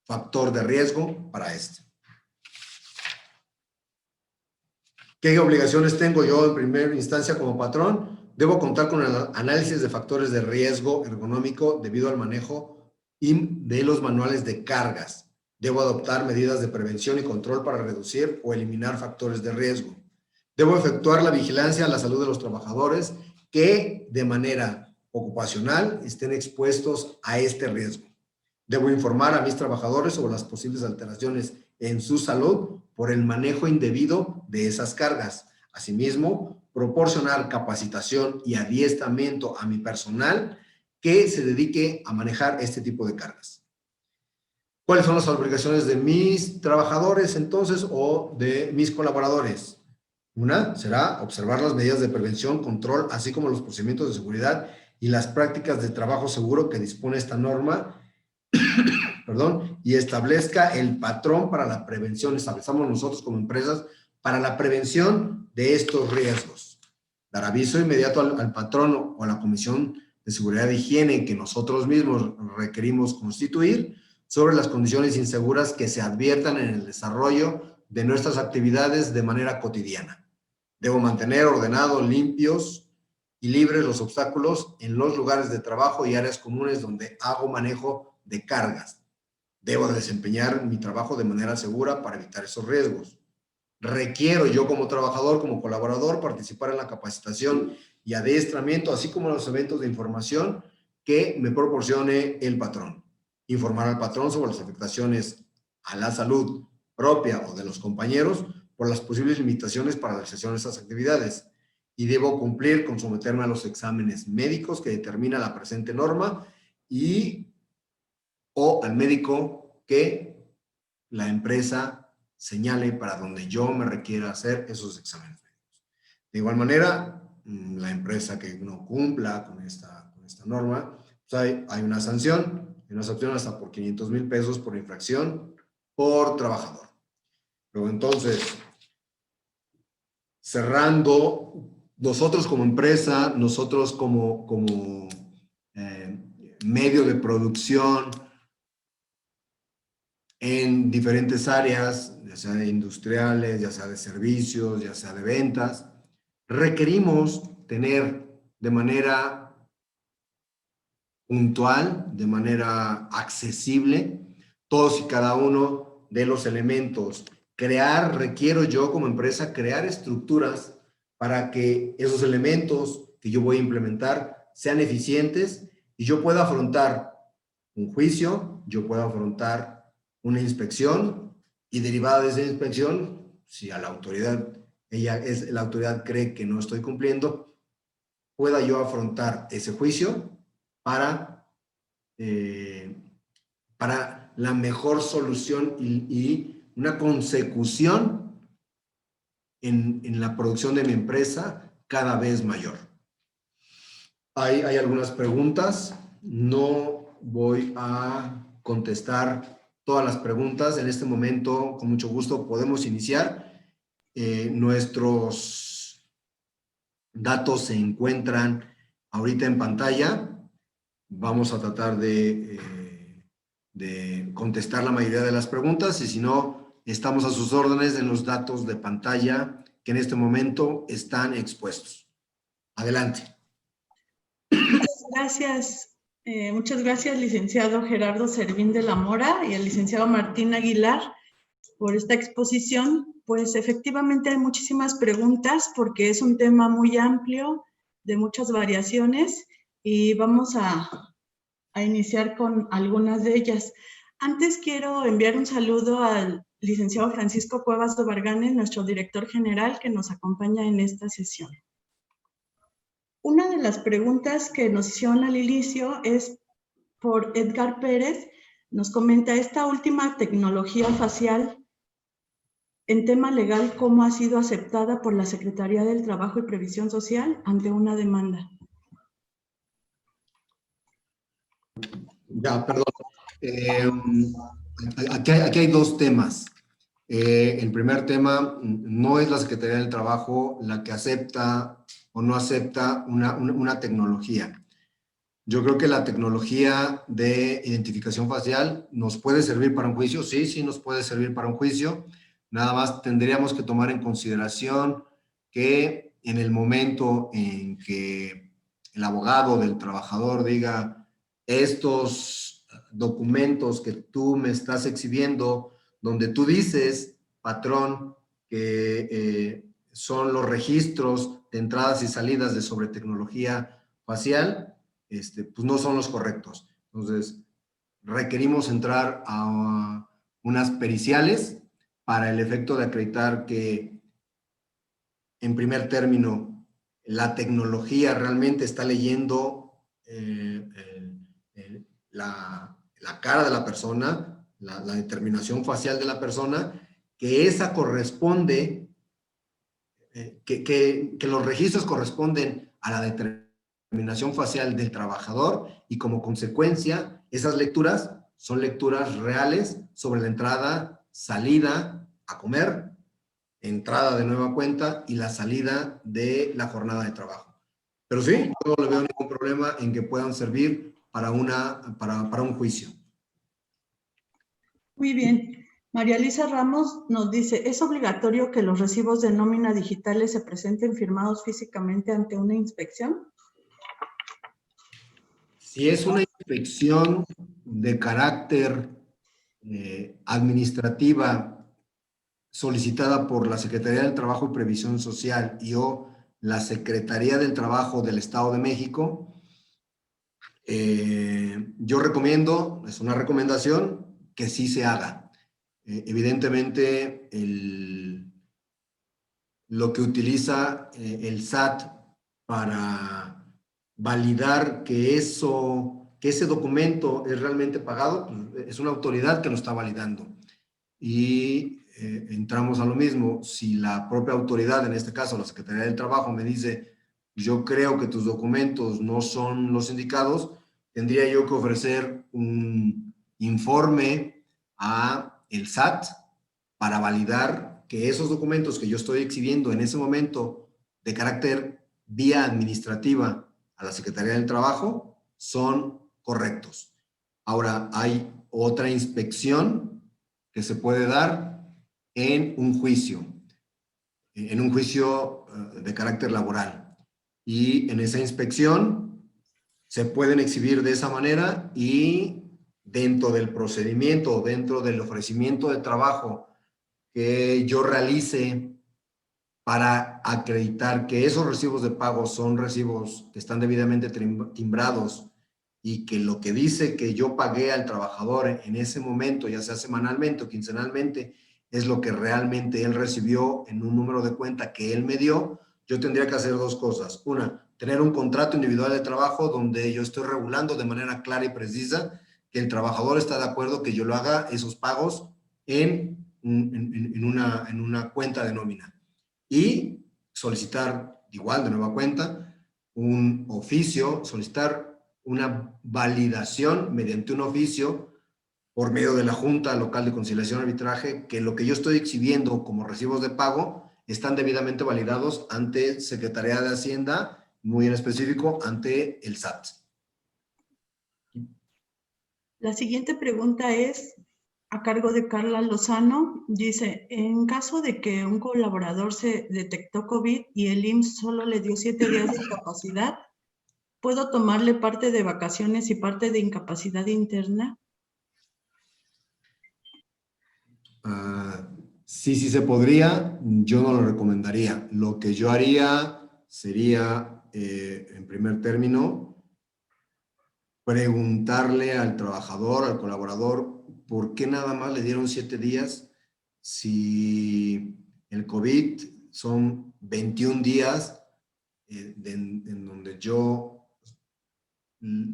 factor de riesgo para este. ¿Qué obligaciones tengo yo en primera instancia como patrón? Debo contar con el análisis de factores de riesgo ergonómico debido al manejo de los manuales de cargas. Debo adoptar medidas de prevención y control para reducir o eliminar factores de riesgo. Debo efectuar la vigilancia a la salud de los trabajadores que de manera ocupacional estén expuestos a este riesgo. Debo informar a mis trabajadores sobre las posibles alteraciones en su salud por el manejo indebido de esas cargas. Asimismo, proporcionar capacitación y adiestramiento a mi personal que se dedique a manejar este tipo de cargas. ¿Cuáles son las obligaciones de mis trabajadores entonces o de mis colaboradores? Una será observar las medidas de prevención, control, así como los procedimientos de seguridad y las prácticas de trabajo seguro que dispone esta norma, y establezca el patrón para la prevención, establezcamos nosotros como empresas para la prevención de estos riesgos. Dar aviso inmediato al patrón o a la Comisión de Seguridad e Higiene que nosotros mismos requerimos constituir sobre las condiciones inseguras que se adviertan en el desarrollo de nuestras actividades de manera cotidiana. Debo mantener ordenados, limpios y libres los obstáculos en los lugares de trabajo y áreas comunes donde hago manejo de cargas. Debo desempeñar mi trabajo de manera segura para evitar esos riesgos. Requiero yo como trabajador, como colaborador, participar en la capacitación y adiestramiento, así como en los eventos de información que me proporcione el patrón. Informar al patrón sobre las afectaciones a la salud propia o de los compañeros por las posibles limitaciones para la realización de estas actividades. Y debo cumplir con someterme a los exámenes médicos que determina la presente norma o al médico que la empresa señale para donde yo me requiera hacer esos exámenes médicos. De igual manera, la empresa que no cumpla con esta norma, pues hay una sanción, una sanción hasta por 500,000 pesos por infracción por trabajador. Pero entonces, cerrando, nosotros como empresa, nosotros como medio de producción en diferentes áreas, ya sea de industriales, ya sea de servicios, ya sea de ventas, requerimos tener de manera puntual, de manera accesible, todos y cada uno de los elementos. Requiero yo como empresa crear estructuras para que esos elementos que yo voy a implementar sean eficientes y yo pueda afrontar un juicio, yo pueda afrontar una inspección y derivada de esa inspección, si a la autoridad, la autoridad cree que no estoy cumpliendo, pueda yo afrontar ese juicio para la mejor solución y una consecución en la producción de mi empresa cada vez mayor. Hay algunas preguntas. No voy a contestar todas las preguntas. En este momento, con mucho gusto, podemos iniciar. Nuestros datos se encuentran ahorita en pantalla. Vamos a tratar de contestar la mayoría de las preguntas y si no, estamos a sus órdenes en los datos de pantalla que en este momento están expuestos. Adelante. Muchas gracias, licenciado Gerardo Servín de la Mora y al licenciado Martín Aguilar por esta exposición. Pues efectivamente hay muchísimas preguntas porque es un tema muy amplio, de muchas variaciones y vamos a iniciar con algunas de ellas. Antes quiero enviar un saludo al licenciado Francisco Cuevas de Varganes, nuestro director general, que nos acompaña en esta sesión. Una de las preguntas que nos hicieron al inicio es por Edgar Pérez. Nos comenta, esta última tecnología facial en tema legal, ¿cómo ha sido aceptada por la Secretaría del Trabajo y Previsión Social ante una demanda? Ya, perdón. Aquí hay dos temas. El primer tema, no es la Secretaría del Trabajo la que acepta o no acepta una tecnología. Yo creo que la tecnología de identificación facial nos puede servir para un juicio. Sí nos puede servir para un juicio. Nada más tendríamos que tomar en consideración que en el momento en que el abogado del trabajador diga estos documentos que tú me estás exhibiendo, donde tú dices, patrón, que son los registros de entradas y salidas de sobre tecnología facial, pues no son los correctos. Entonces, requerimos entrar a unas periciales para el efecto de acreditar que, en primer término, la tecnología realmente está leyendo la cara de la persona, la determinación facial de la persona, que esa corresponde, que los registros corresponden a la determinación facial del trabajador y como consecuencia, esas lecturas son lecturas reales sobre la entrada, salida a comer, entrada de nueva cuenta y la salida de la jornada de trabajo. Pero sí, yo no le veo ningún problema en que puedan servir para un juicio. Muy bien. María Elisa Ramos nos dice, ¿es obligatorio que los recibos de nómina digitales se presenten firmados físicamente ante una inspección? Si es una inspección de carácter administrativa solicitada por la Secretaría del Trabajo y Previsión Social y o la Secretaría del Trabajo del Estado de México, yo recomiendo, es una recomendación, que sí se haga. Evidentemente, lo que utiliza el SAT para validar que ese documento es realmente pagado, pues, es una autoridad que lo está validando. Y entramos a lo mismo. Si la propia autoridad, en este caso la Secretaría del Trabajo, me dice, yo creo que tus documentos no son los indicados, tendría yo que ofrecer un informe a el SAT para validar que esos documentos que yo estoy exhibiendo en ese momento de carácter vía administrativa a la Secretaría del Trabajo son correctos. Ahora, hay otra inspección que se puede dar en un juicio de carácter laboral. Y en esa inspección se pueden exhibir de esa manera y dentro del procedimiento, dentro del ofrecimiento de trabajo que yo realice para acreditar que esos recibos de pago son recibos que están debidamente timbrados y que lo que dice que yo pagué al trabajador en ese momento, ya sea semanalmente o quincenalmente, es lo que realmente él recibió en un número de cuenta que él me dio, yo tendría que hacer dos cosas. Una, tener un contrato individual de trabajo donde yo estoy regulando de manera clara y precisa que el trabajador está de acuerdo que yo lo haga esos pagos en una cuenta de nómina. Y solicitar, igual de nueva cuenta, un oficio, solicitar una validación mediante un oficio por medio de la Junta Local de Conciliación y Arbitraje, que lo que yo estoy exhibiendo como recibos de pago están debidamente validados ante Secretaría de Hacienda, muy en específico ante el SAT. La siguiente pregunta es a cargo de Carla Lozano. Dice, en caso de que un colaborador se detectó COVID y el IMSS solo le dio 7 días de incapacidad, ¿puedo tomarle parte de vacaciones y parte de incapacidad interna? Sí se podría, yo no lo recomendaría. Lo que yo haría sería, en primer término, preguntarle al trabajador, al colaborador, ¿por qué nada más le dieron 7 días si el COVID son 21 días en donde yo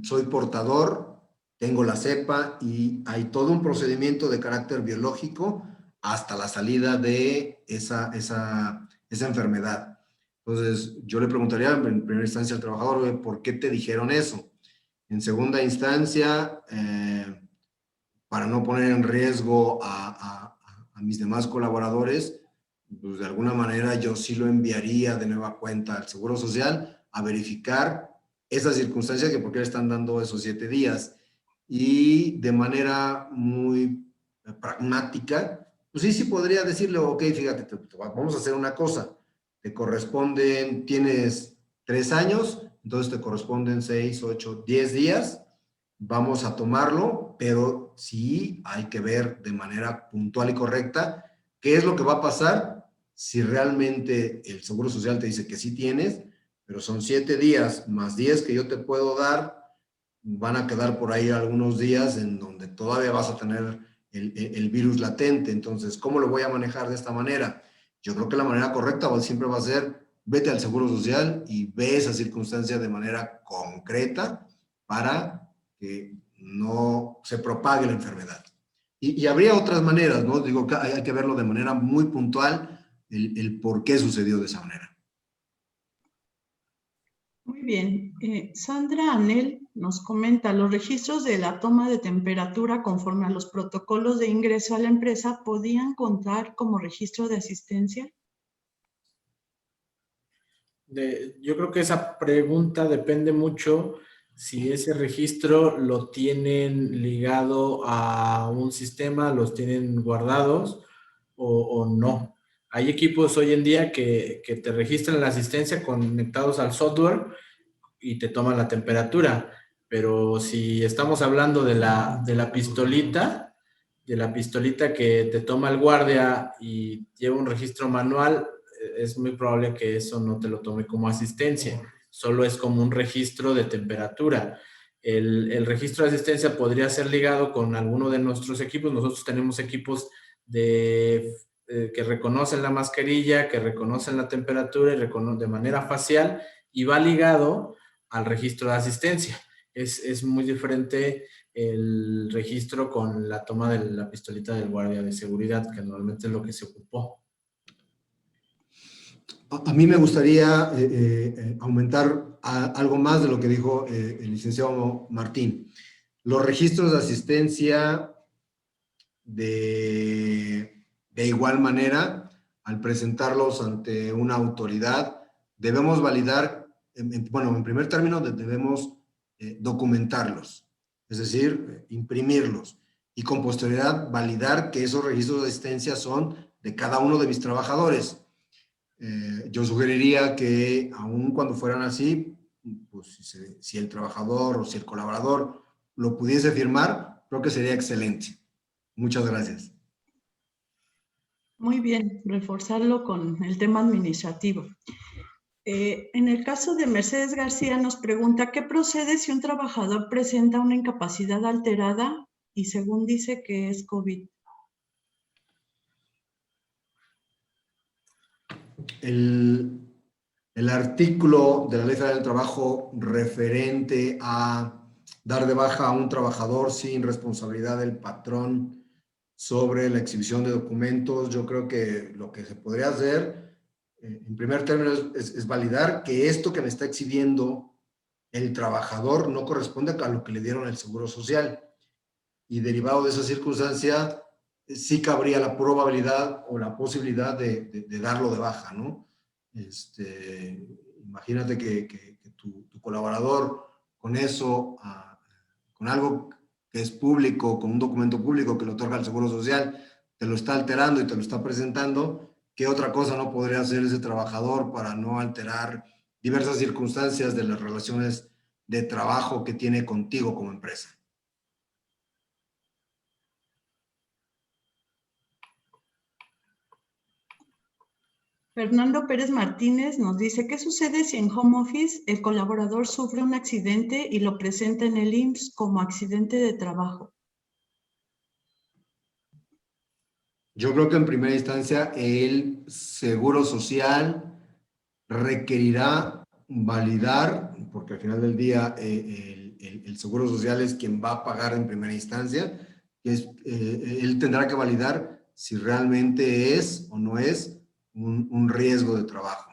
soy portador, tengo la cepa y hay todo un procedimiento de carácter biológico hasta la salida de esa enfermedad? Entonces, yo le preguntaría en primera instancia al trabajador, ¿por qué te dijeron eso? En segunda instancia, para no poner en riesgo a mis demás colaboradores, pues de alguna manera yo sí lo enviaría de nueva cuenta al Seguro Social a verificar esas circunstancias que por qué le están dando esos 7 días. Y de manera muy pragmática, pues sí podría decirle, ok, fíjate, vamos a hacer una cosa, te corresponden, tienes 3 años, entonces te corresponden 6, 8, 10 días, vamos a tomarlo, pero sí hay que ver de manera puntual y correcta qué es lo que va a pasar si realmente el Seguro Social te dice que sí tienes, pero son 7 días más 10 que yo te puedo dar, van a quedar por ahí algunos días en donde todavía vas a tener el virus latente. Entonces, ¿cómo lo voy a manejar de esta manera? Yo creo que la manera correcta siempre va a ser, vete al Seguro Social y ve esa circunstancia de manera concreta para que no se propague la enfermedad. Y habría otras maneras, ¿no? Digo, hay que verlo de manera muy puntual, el por qué sucedió de esa manera. Muy bien. Sandra Anel nos comenta, los registros de la toma de temperatura conforme a los protocolos de ingreso a la empresa podían contar como registro de asistencia. Yo creo que esa pregunta depende mucho si ese registro lo tienen ligado a un sistema, los tienen guardados o no. Hay equipos hoy en día que te registran la asistencia conectados al software y te toman la temperatura. Pero si estamos hablando de la pistolita, que te toma el guardia y lleva un registro manual, es muy probable que eso no te lo tome como asistencia, solo es como un registro de temperatura. El registro de asistencia podría ser ligado con alguno de nuestros equipos. Nosotros tenemos equipos que reconocen la mascarilla, que reconocen la temperatura y de manera facial, y va ligado al registro de asistencia. Es muy diferente el registro con la toma de la pistolita del guardia de seguridad, que normalmente es lo que se ocupó. A mí me gustaría aumentar algo más de lo que dijo el licenciado Martín. Los registros de asistencia, de igual manera, al presentarlos ante una autoridad, debemos validar, bueno, en primer término, debemos documentarlos, es decir, imprimirlos, y con posterioridad validar que esos registros de asistencia son de cada uno de mis trabajadores. Yo sugeriría que aun cuando fueran así, pues si el trabajador o si el colaborador lo pudiese firmar, creo que sería excelente. Muchas gracias. Muy bien, reforzarlo con el tema administrativo. En el caso de Mercedes García nos pregunta, ¿qué procede si un trabajador presenta una incapacidad alterada y según dice que es COVID? El artículo de la Ley Federal del Trabajo referente a dar de baja a un trabajador sin responsabilidad del patrón sobre la exhibición de documentos, yo creo que lo que se podría hacer, en primer término, es validar que esto que me está exhibiendo el trabajador no corresponde a lo que le dieron el Seguro Social. Y derivado de esa circunstancia, sí cabría la probabilidad o la posibilidad de darlo de baja, ¿no? Imagínate que tu colaborador con eso, con algo que es público, con un documento público que le otorga el Seguro Social, te lo está alterando y te lo está presentando. ¿Qué otra cosa no podría hacer ese trabajador para no alterar diversas circunstancias de las relaciones de trabajo que tiene contigo como empresa? Fernando Pérez Martínez nos dice, ¿qué sucede si en home office el colaborador sufre un accidente y lo presenta en el IMSS como accidente de trabajo? Yo creo que en primera instancia el Seguro Social requerirá validar, porque al final del día el Seguro Social es quien va a pagar en primera instancia, él tendrá que validar si realmente es o no es un riesgo de trabajo.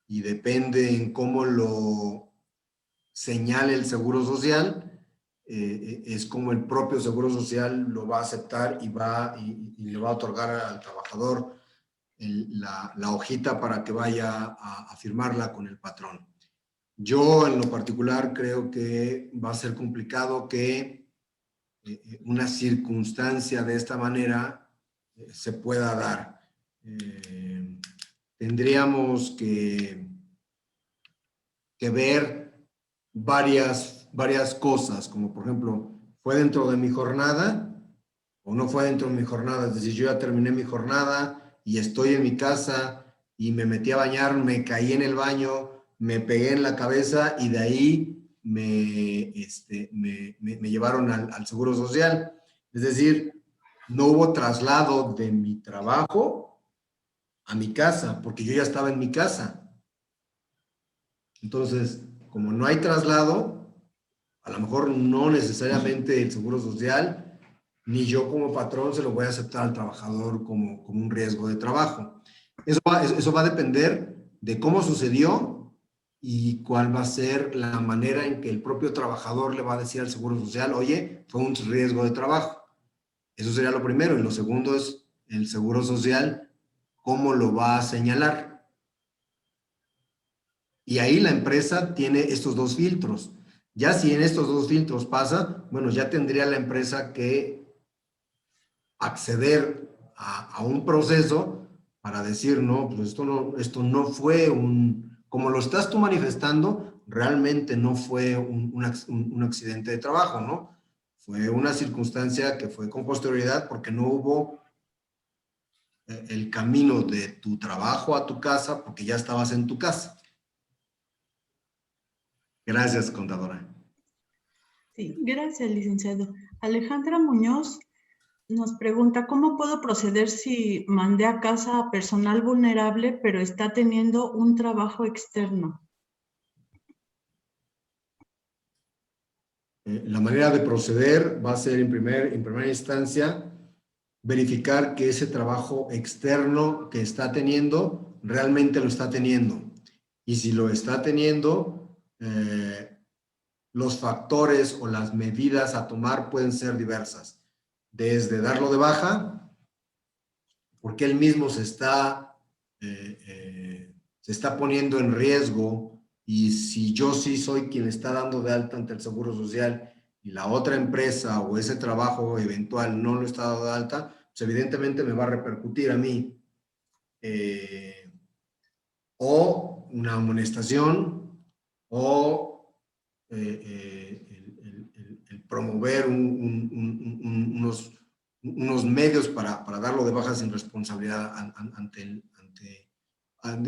Y depende en cómo lo señale el Seguro Social, es como el propio Seguro Social lo va a aceptar y le va a otorgar al trabajador la hojita para que vaya a firmarla con el patrón. Yo en lo particular creo que va a ser complicado que una circunstancia de esta manera se pueda dar. Tendríamos que ver varias cosas, como por ejemplo, ¿fue dentro de mi jornada o no fue dentro de mi jornada? Es decir, yo ya terminé mi jornada y estoy en mi casa y me metí a bañar, me caí en el baño, me pegué en la cabeza y de ahí me llevaron al Seguro Social. Es decir, no hubo traslado de mi trabajo a mi casa, porque yo ya estaba en mi casa. Entonces, como no hay traslado, a lo mejor no necesariamente el Seguro Social, ni yo como patrón se lo voy a aceptar al trabajador como un riesgo de trabajo. Eso va a depender de cómo sucedió y cuál va a ser la manera en que el propio trabajador le va a decir al Seguro Social, oye, fue un riesgo de trabajo. Eso sería lo primero. Y lo segundo es el Seguro Social, cómo lo va a señalar. Y ahí la empresa tiene estos dos filtros. Ya si en estos dos filtros pasa, bueno, ya tendría la empresa que acceder a un proceso para decir, no, pues esto no fue como lo estás tú manifestando, realmente no fue un accidente de trabajo, ¿no? Fue una circunstancia que fue con posterioridad porque no hubo el camino de tu trabajo a tu casa porque ya estabas en tu casa. Gracias, contadora. Sí, gracias, licenciado. Alejandra Muñoz nos pregunta, ¿cómo puedo proceder si mandé a casa a personal vulnerable, pero está teniendo un trabajo externo? La manera de proceder va a ser en primera instancia verificar que ese trabajo externo que está teniendo realmente lo está teniendo. Y si lo está teniendo, los factores o las medidas a tomar pueden ser diversas. Desde darlo de baja, porque él mismo se está poniendo en riesgo, y si yo sí soy quien le está dando de alta ante el Seguro Social y la otra empresa o ese trabajo eventual no lo está dando de alta, pues evidentemente me va a repercutir a mí. O una amonestación o el promover unos medios para darlo de baja sin responsabilidad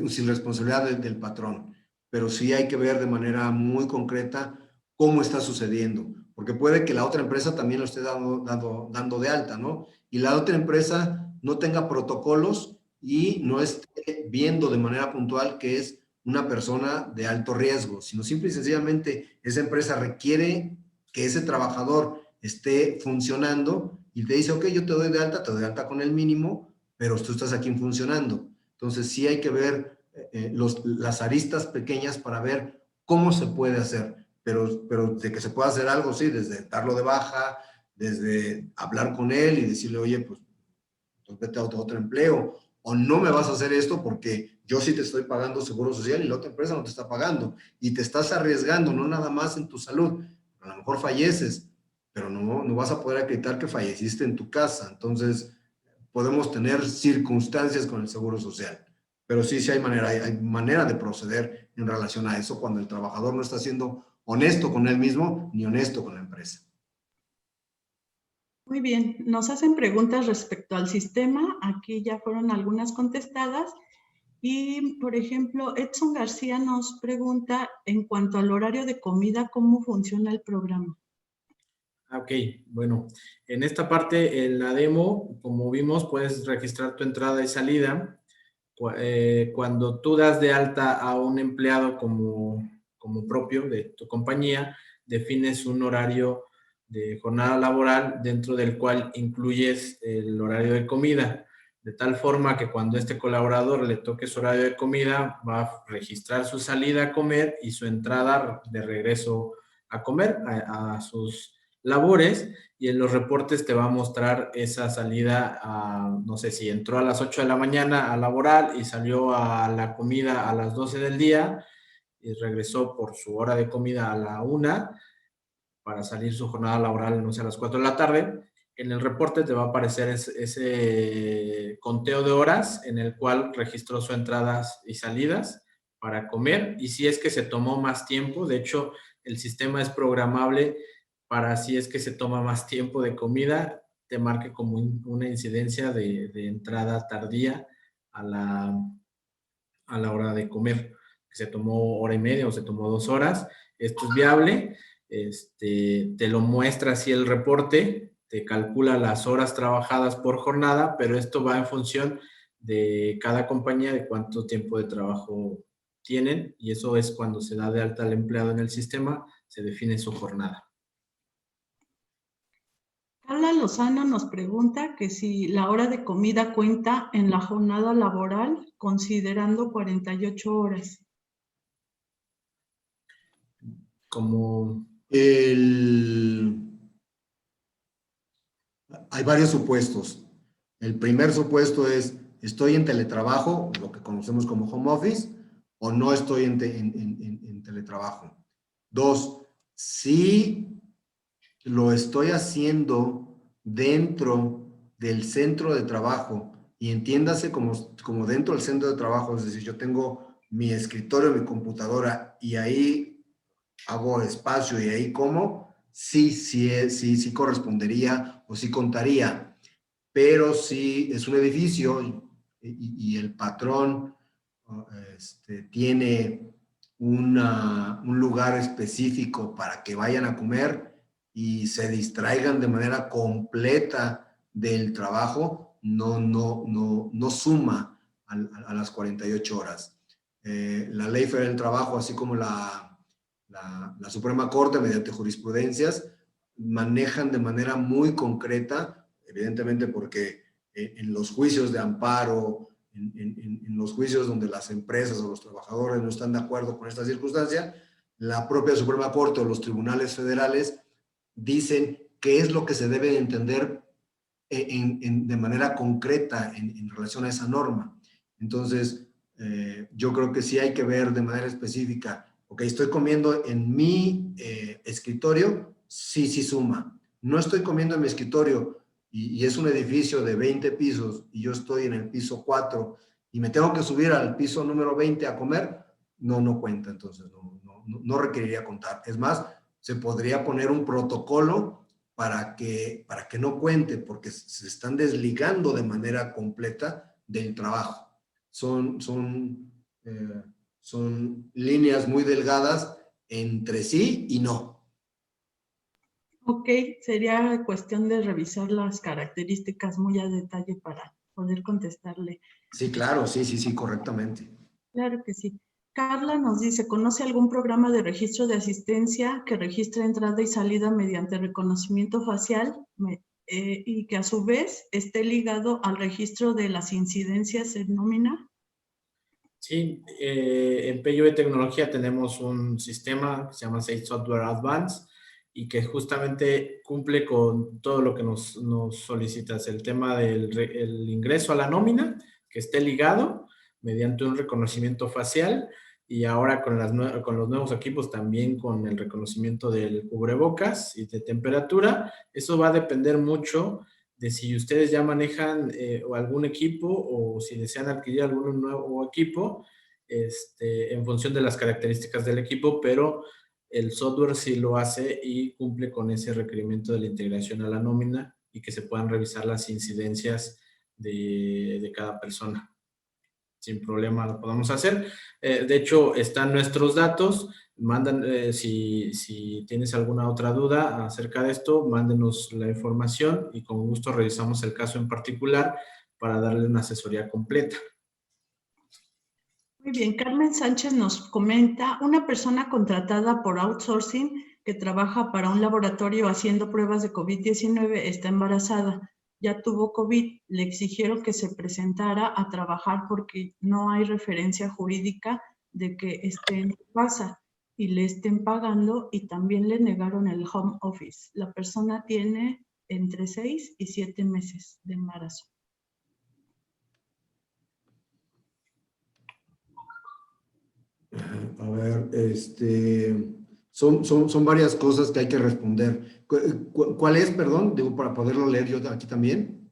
sin responsabilidad del patrón. Pero sí hay que ver de manera muy concreta cómo está sucediendo, porque puede que la otra empresa también lo esté dando de alta, ¿no? Y la otra empresa no tenga protocolos y no esté viendo de manera puntual que es una persona de alto riesgo, sino simple y sencillamente esa empresa requiere que ese trabajador esté funcionando y te dice, ok, yo te doy de alta con el mínimo, pero tú estás aquí funcionando. Entonces sí hay que ver las aristas pequeñas para ver cómo se puede hacer, pero de que se pueda hacer algo, sí, desde darlo de baja, desde hablar con él y decirle, oye, pues vete a otro empleo, o no me vas a hacer esto porque yo sí te estoy pagando seguro social y la otra empresa no te está pagando, y te estás arriesgando, no nada más en tu salud, a lo mejor falleces, pero no vas a poder acreditar que falleciste en tu casa. Entonces podemos tener circunstancias con el seguro social, pero sí hay manera de proceder en relación a eso cuando el trabajador no está siendo honesto con él mismo ni honesto con la empresa. Muy bien, nos hacen preguntas respecto al sistema. Aquí ya fueron algunas contestadas. Y, por ejemplo, Edson García nos pregunta en cuanto al horario de comida, ¿cómo funciona el programa? Ok, bueno, en esta parte, en la demo, como vimos, puedes registrar tu entrada y salida. Cuando tú das de alta a un empleado como propio de tu compañía, defines un horario de jornada laboral dentro del cual incluyes el horario de comida, de tal forma que cuando este colaborador le toque su horario de comida, va a registrar su salida a comer y su entrada de regreso a comer, a sus labores, y en los reportes te va a mostrar esa salida no sé si entró a las 8 de la mañana a laboral y salió a la comida a las 12 del día y regresó por su hora de comida a la 1 para salir su jornada laboral, no sé, a las 4 de la tarde. En el reporte te va a aparecer ese conteo de horas en el cual registró sus entradas y salidas para comer, y si es que se tomó más tiempo, de hecho, el sistema es programable para si es que se toma más tiempo de comida, te marque como una incidencia de entrada tardía a la hora de comer. Se tomó hora y media o se tomó 2 horas. Esto es viable. Te lo muestra así el reporte, te calcula las horas trabajadas por jornada, pero esto va en función de cada compañía, de cuánto tiempo de trabajo tienen, y eso es cuando se da de alta al empleado en el sistema, se define su jornada. Carla Lozano nos pregunta que si la hora de comida cuenta en la jornada laboral, considerando 48 horas. Como... Hay varios supuestos. El primer supuesto es, ¿estoy en teletrabajo, lo que conocemos como home office, o no estoy en teletrabajo? 2, Si lo estoy haciendo dentro del centro de trabajo, y entiéndase como dentro del centro de trabajo, es decir, yo tengo mi escritorio, mi computadora, y ahí hago espacio y ahí como, sí correspondería o sí contaría. Pero si es un edificio y el patrón tiene un lugar específico para que vayan a comer y se distraigan de manera completa del trabajo, no suma a las 48 horas. La Ley Federal del Trabajo, así como la Suprema Corte, mediante jurisprudencias, manejan de manera muy concreta, evidentemente porque en los juicios de amparo, en los juicios donde las empresas o los trabajadores no están de acuerdo con esta circunstancia, la propia Suprema Corte o los tribunales federales dicen qué es lo que se debe entender de manera concreta en relación a esa norma. Entonces, yo creo que sí hay que ver de manera específica, ok, estoy comiendo en mi escritorio, sí suma. No estoy comiendo en mi escritorio y es un edificio de 20 pisos y yo estoy en el piso 4 y me tengo que subir al piso número 20 a comer, no cuenta, entonces no requeriría contar. Es más, se podría poner un protocolo para que no cuente, porque se están desligando de manera completa del trabajo. Son líneas muy delgadas entre sí y no. Ok, sería cuestión de revisar las características muy a detalle para poder contestarle. Sí, claro, sí, correctamente. Claro que sí. Carla nos dice, ¿conoce algún programa de registro de asistencia que registre entrada y salida mediante reconocimiento facial y que a su vez esté ligado al registro de las incidencias en nómina? Sí, en PYV Tecnología tenemos un sistema que se llama Sage Software Advanced y que justamente cumple con todo lo que nos solicitas. El tema del ingreso a la nómina, que esté ligado mediante un reconocimiento facial, y ahora con los nuevos equipos también con el reconocimiento del cubrebocas y de temperatura. Eso va a depender mucho de si ustedes ya manejan algún equipo o si desean adquirir algún nuevo equipo, en función de las características del equipo, pero el software sí lo hace y cumple con ese requerimiento de la integración a la nómina y que se puedan revisar las incidencias de cada persona. Sin problema lo podemos hacer. De hecho, están nuestros datos. Mandan, si tienes alguna otra duda acerca de esto, mándenos la información y con gusto revisamos el caso en particular para darle una asesoría completa. Muy bien, Carmen Sánchez nos comenta, una persona contratada por outsourcing que trabaja para un laboratorio haciendo pruebas de COVID-19 está embarazada. Ya tuvo COVID, le exigieron que se presentara a trabajar porque no hay referencia jurídica de que esté en su casa y le estén pagando, y también le negaron el home office. La persona tiene entre 6 y 7 meses de embarazo. A ver, son varias cosas que hay que responder. ¿Cuál es, perdón? Digo, para poderlo leer yo aquí también.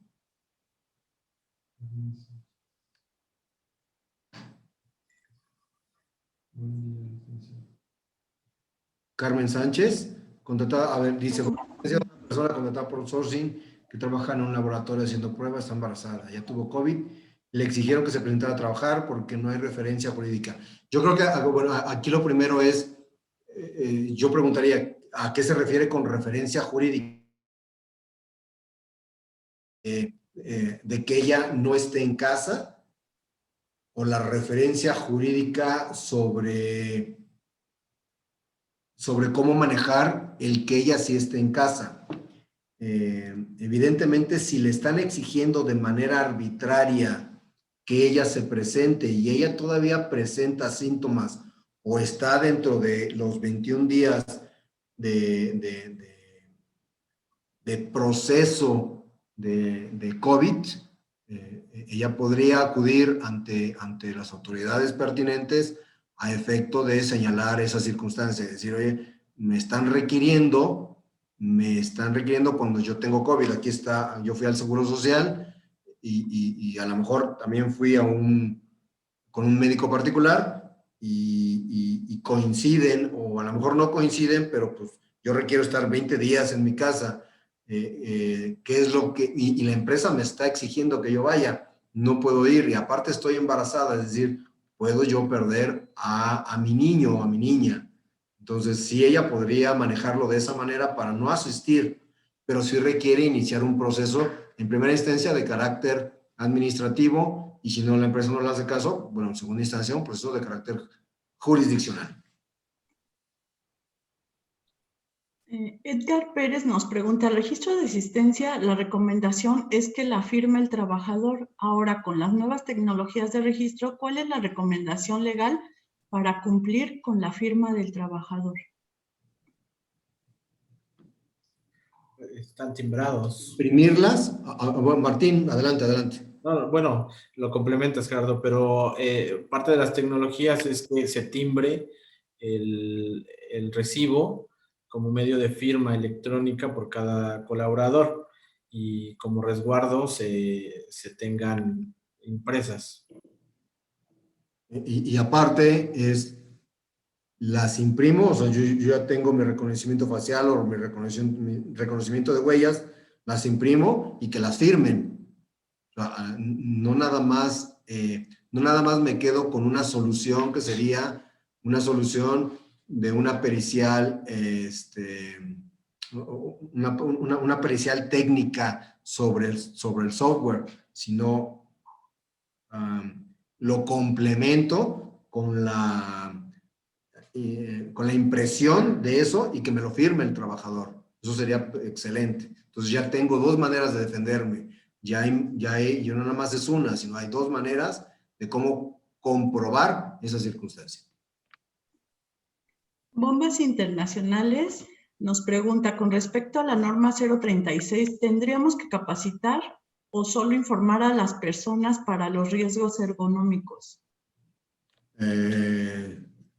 Carmen Sánchez, contratada, a ver, dice, una persona contratada por sourcing que trabaja en un laboratorio haciendo pruebas, está embarazada, ya tuvo COVID, le exigieron que se presentara a trabajar porque no hay referencia jurídica. Yo creo que, bueno, aquí lo primero es, yo preguntaría, ¿a qué se refiere con referencia jurídica? De que ella no esté en casa, o la referencia jurídica sobre cómo manejar el que ella sí esté en casa. Evidentemente, si le están exigiendo de manera arbitraria que ella se presente y ella todavía presenta síntomas o está dentro de los 21 días de proceso de COVID, ella podría acudir ante las autoridades pertinentes a efecto de señalar esa circunstancia, es decir, oye, me están requiriendo cuando yo tengo COVID. Aquí está, yo fui al Seguro Social y a lo mejor también fui con un médico particular y coinciden, o a lo mejor no coinciden, pero pues yo requiero estar 20 días en mi casa. ¿Qué es lo que? Y la empresa me está exigiendo que yo vaya. No puedo ir y aparte estoy embarazada, es decir, puedo yo perder a mi niño o a mi niña. Entonces, sí, ella podría manejarlo de esa manera para no asistir, pero sí requiere iniciar un proceso en primera instancia de carácter administrativo y si no, la empresa no le hace caso, bueno, en segunda instancia, un proceso de carácter jurisdiccional. Edgar Pérez nos pregunta, ¿el registro de asistencia, la recomendación es que la firme el trabajador? Ahora, con las nuevas tecnologías de registro, ¿cuál es la recomendación legal para cumplir con la firma del trabajador? Están timbrados. Imprimirlas. Martín, adelante, adelante. No, bueno, lo complementas, Gerardo, pero parte de las tecnologías es que se timbre el recibo como medio de firma electrónica por cada colaborador y como resguardo se tengan impresas. Y aparte las imprimo, o sea, yo ya tengo mi reconocimiento facial o mi reconocimiento de huellas, las imprimo y que las firmen. O sea, no nada más me quedo con una solución que sería una solución de una pericial, una pericial técnica sobre el software, sino lo complemento con la impresión de eso y que me lo firme el trabajador. Eso sería excelente. Entonces ya tengo dos maneras de defenderme. Y no nada más es una, sino hay dos maneras de cómo comprobar esa circunstancia. Bombas Internacionales nos pregunta, con respecto a la norma 036, ¿tendríamos que capacitar o solo informar a las personas para los riesgos ergonómicos?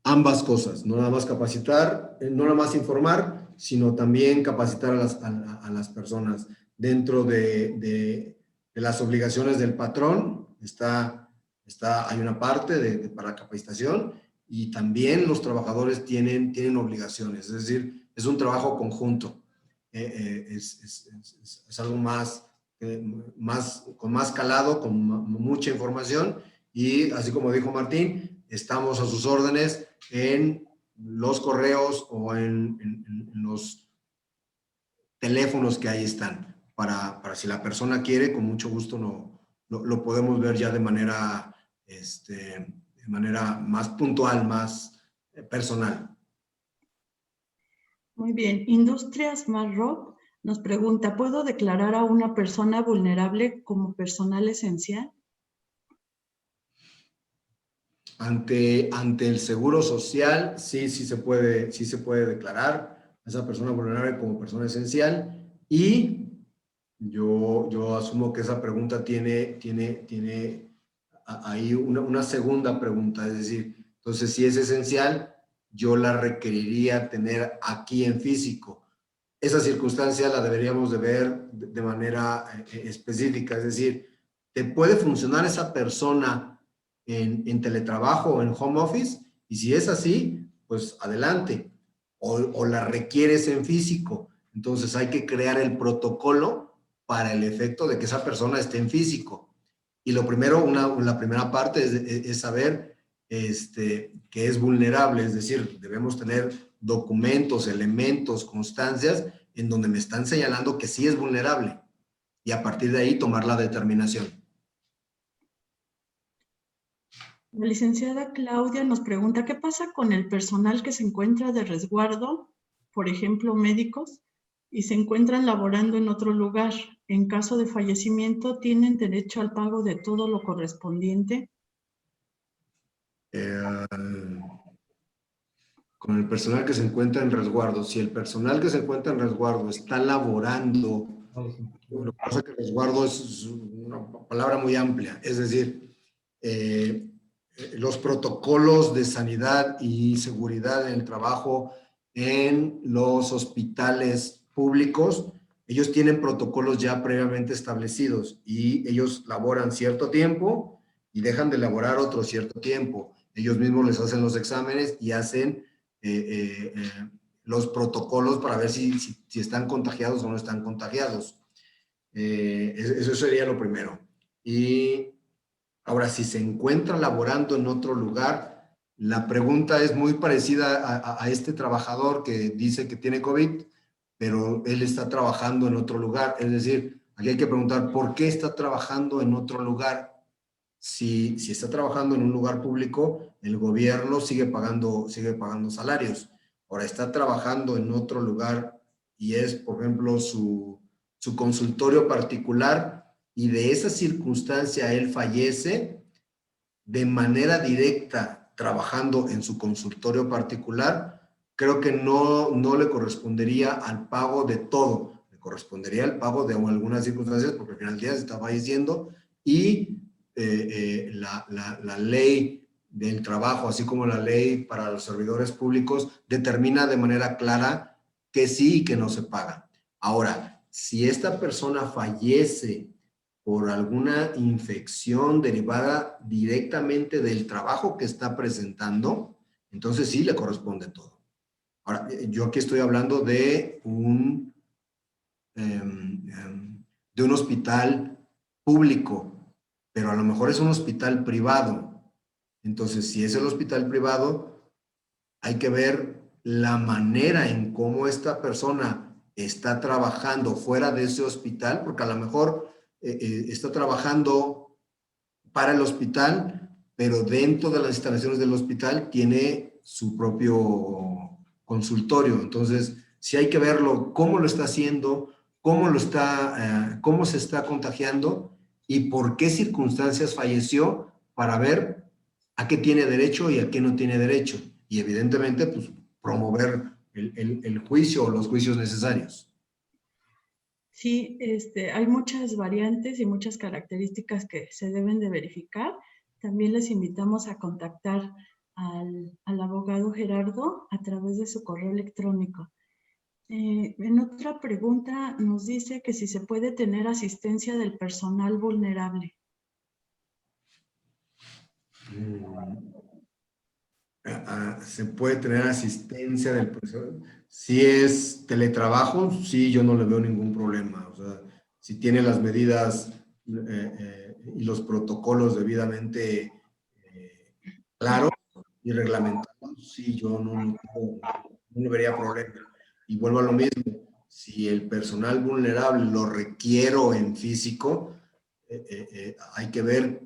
Ambas cosas, no nada más capacitar, no nada más informar, sino también capacitar a las personas. Dentro de las obligaciones del patrón hay una parte para capacitación y también los trabajadores tienen obligaciones, es decir, es un trabajo conjunto. Es algo con más calado, con mucha información y así como dijo Martín, estamos a sus órdenes en los correos o en los teléfonos que ahí están. Para si la persona quiere, con mucho gusto lo podemos ver ya de manera más puntual, más personal. Muy bien. Industrias Marroc nos pregunta, ¿puedo declarar a una persona vulnerable como personal esencial? Ante el Seguro Social, sí se puede declarar a esa persona vulnerable como persona esencial y yo asumo que esa pregunta tiene ahí una segunda pregunta, es decir, entonces si es esencial, yo la requeriría tener aquí en físico. Esa circunstancia la deberíamos de ver de manera específica, es decir, ¿te puede funcionar esa persona en teletrabajo o en home office? Y si es así, pues adelante. O la requieres en físico. Entonces hay que crear el protocolo para el efecto de que esa persona esté en físico. Y lo primero, la primera parte es saber que es vulnerable, es decir, debemos tener documentos, elementos, constancias en donde me están señalando que sí es vulnerable y a partir de ahí tomar la determinación. La licenciada Claudia nos pregunta, ¿qué pasa con el personal que se encuentra de resguardo, por ejemplo, médicos, y se encuentran laborando en otro lugar? En caso de fallecimiento, ¿tienen derecho al pago de todo lo correspondiente? Con el personal que se encuentra en resguardo, si el personal que se encuentra en resguardo está laborando, lo que pasa es que resguardo es una palabra muy amplia, es decir, los protocolos de sanidad y seguridad en el trabajo en los hospitales públicos, ellos tienen protocolos ya previamente establecidos y ellos laboran cierto tiempo y dejan de laborar otro cierto tiempo. Ellos mismos les hacen los exámenes y hacen los protocolos para ver si están contagiados o no están contagiados. Eso sería lo primero. Y ahora, si se encuentra laborando en otro lugar, la pregunta es muy parecida a este trabajador que dice que tiene COVID, pero él está trabajando en otro lugar. Es decir, aquí hay que preguntar, ¿por qué está trabajando en otro lugar? Si está trabajando en un lugar público, el gobierno sigue pagando salarios. Ahora, está trabajando en otro lugar y es, por ejemplo, su consultorio particular y de esa circunstancia él fallece de manera directa trabajando en su consultorio particular, creo que no le correspondería al pago de todo, le correspondería al pago de algunas circunstancias porque al final del día se está falleciendo y la ley del trabajo, así como la ley para los servidores públicos, determina de manera clara que sí y que no se paga. Ahora, si esta persona fallece por alguna infección derivada directamente del trabajo que está presentando, entonces sí le corresponde todo. Ahora, yo aquí estoy hablando de un hospital público, pero a lo mejor es un hospital privado. Entonces, si es el hospital privado, hay que ver la manera en cómo esta persona está trabajando fuera de ese hospital, porque a lo mejor está trabajando para el hospital, pero dentro de las instalaciones del hospital tiene su propio consultorio. Entonces, sí hay que verlo, cómo lo está haciendo, cómo se está contagiando y por qué circunstancias falleció para ver a qué tiene derecho y a qué no tiene derecho. Y evidentemente, pues, promover el juicio o los juicios necesarios. Sí, hay muchas variantes y muchas características que se deben de verificar. También les invitamos a contactar al abogado Gerardo a través de su correo electrónico. En otra pregunta nos dice que si se puede tener asistencia del personal vulnerable. Se puede tener asistencia del personal. Si es teletrabajo, sí, yo no le veo ningún problema. O sea, si tiene las medidas y los protocolos debidamente claros y reglamentados, sí, yo no le vería problema. Y vuelvo a lo mismo, si el personal vulnerable lo requiero en físico, hay que ver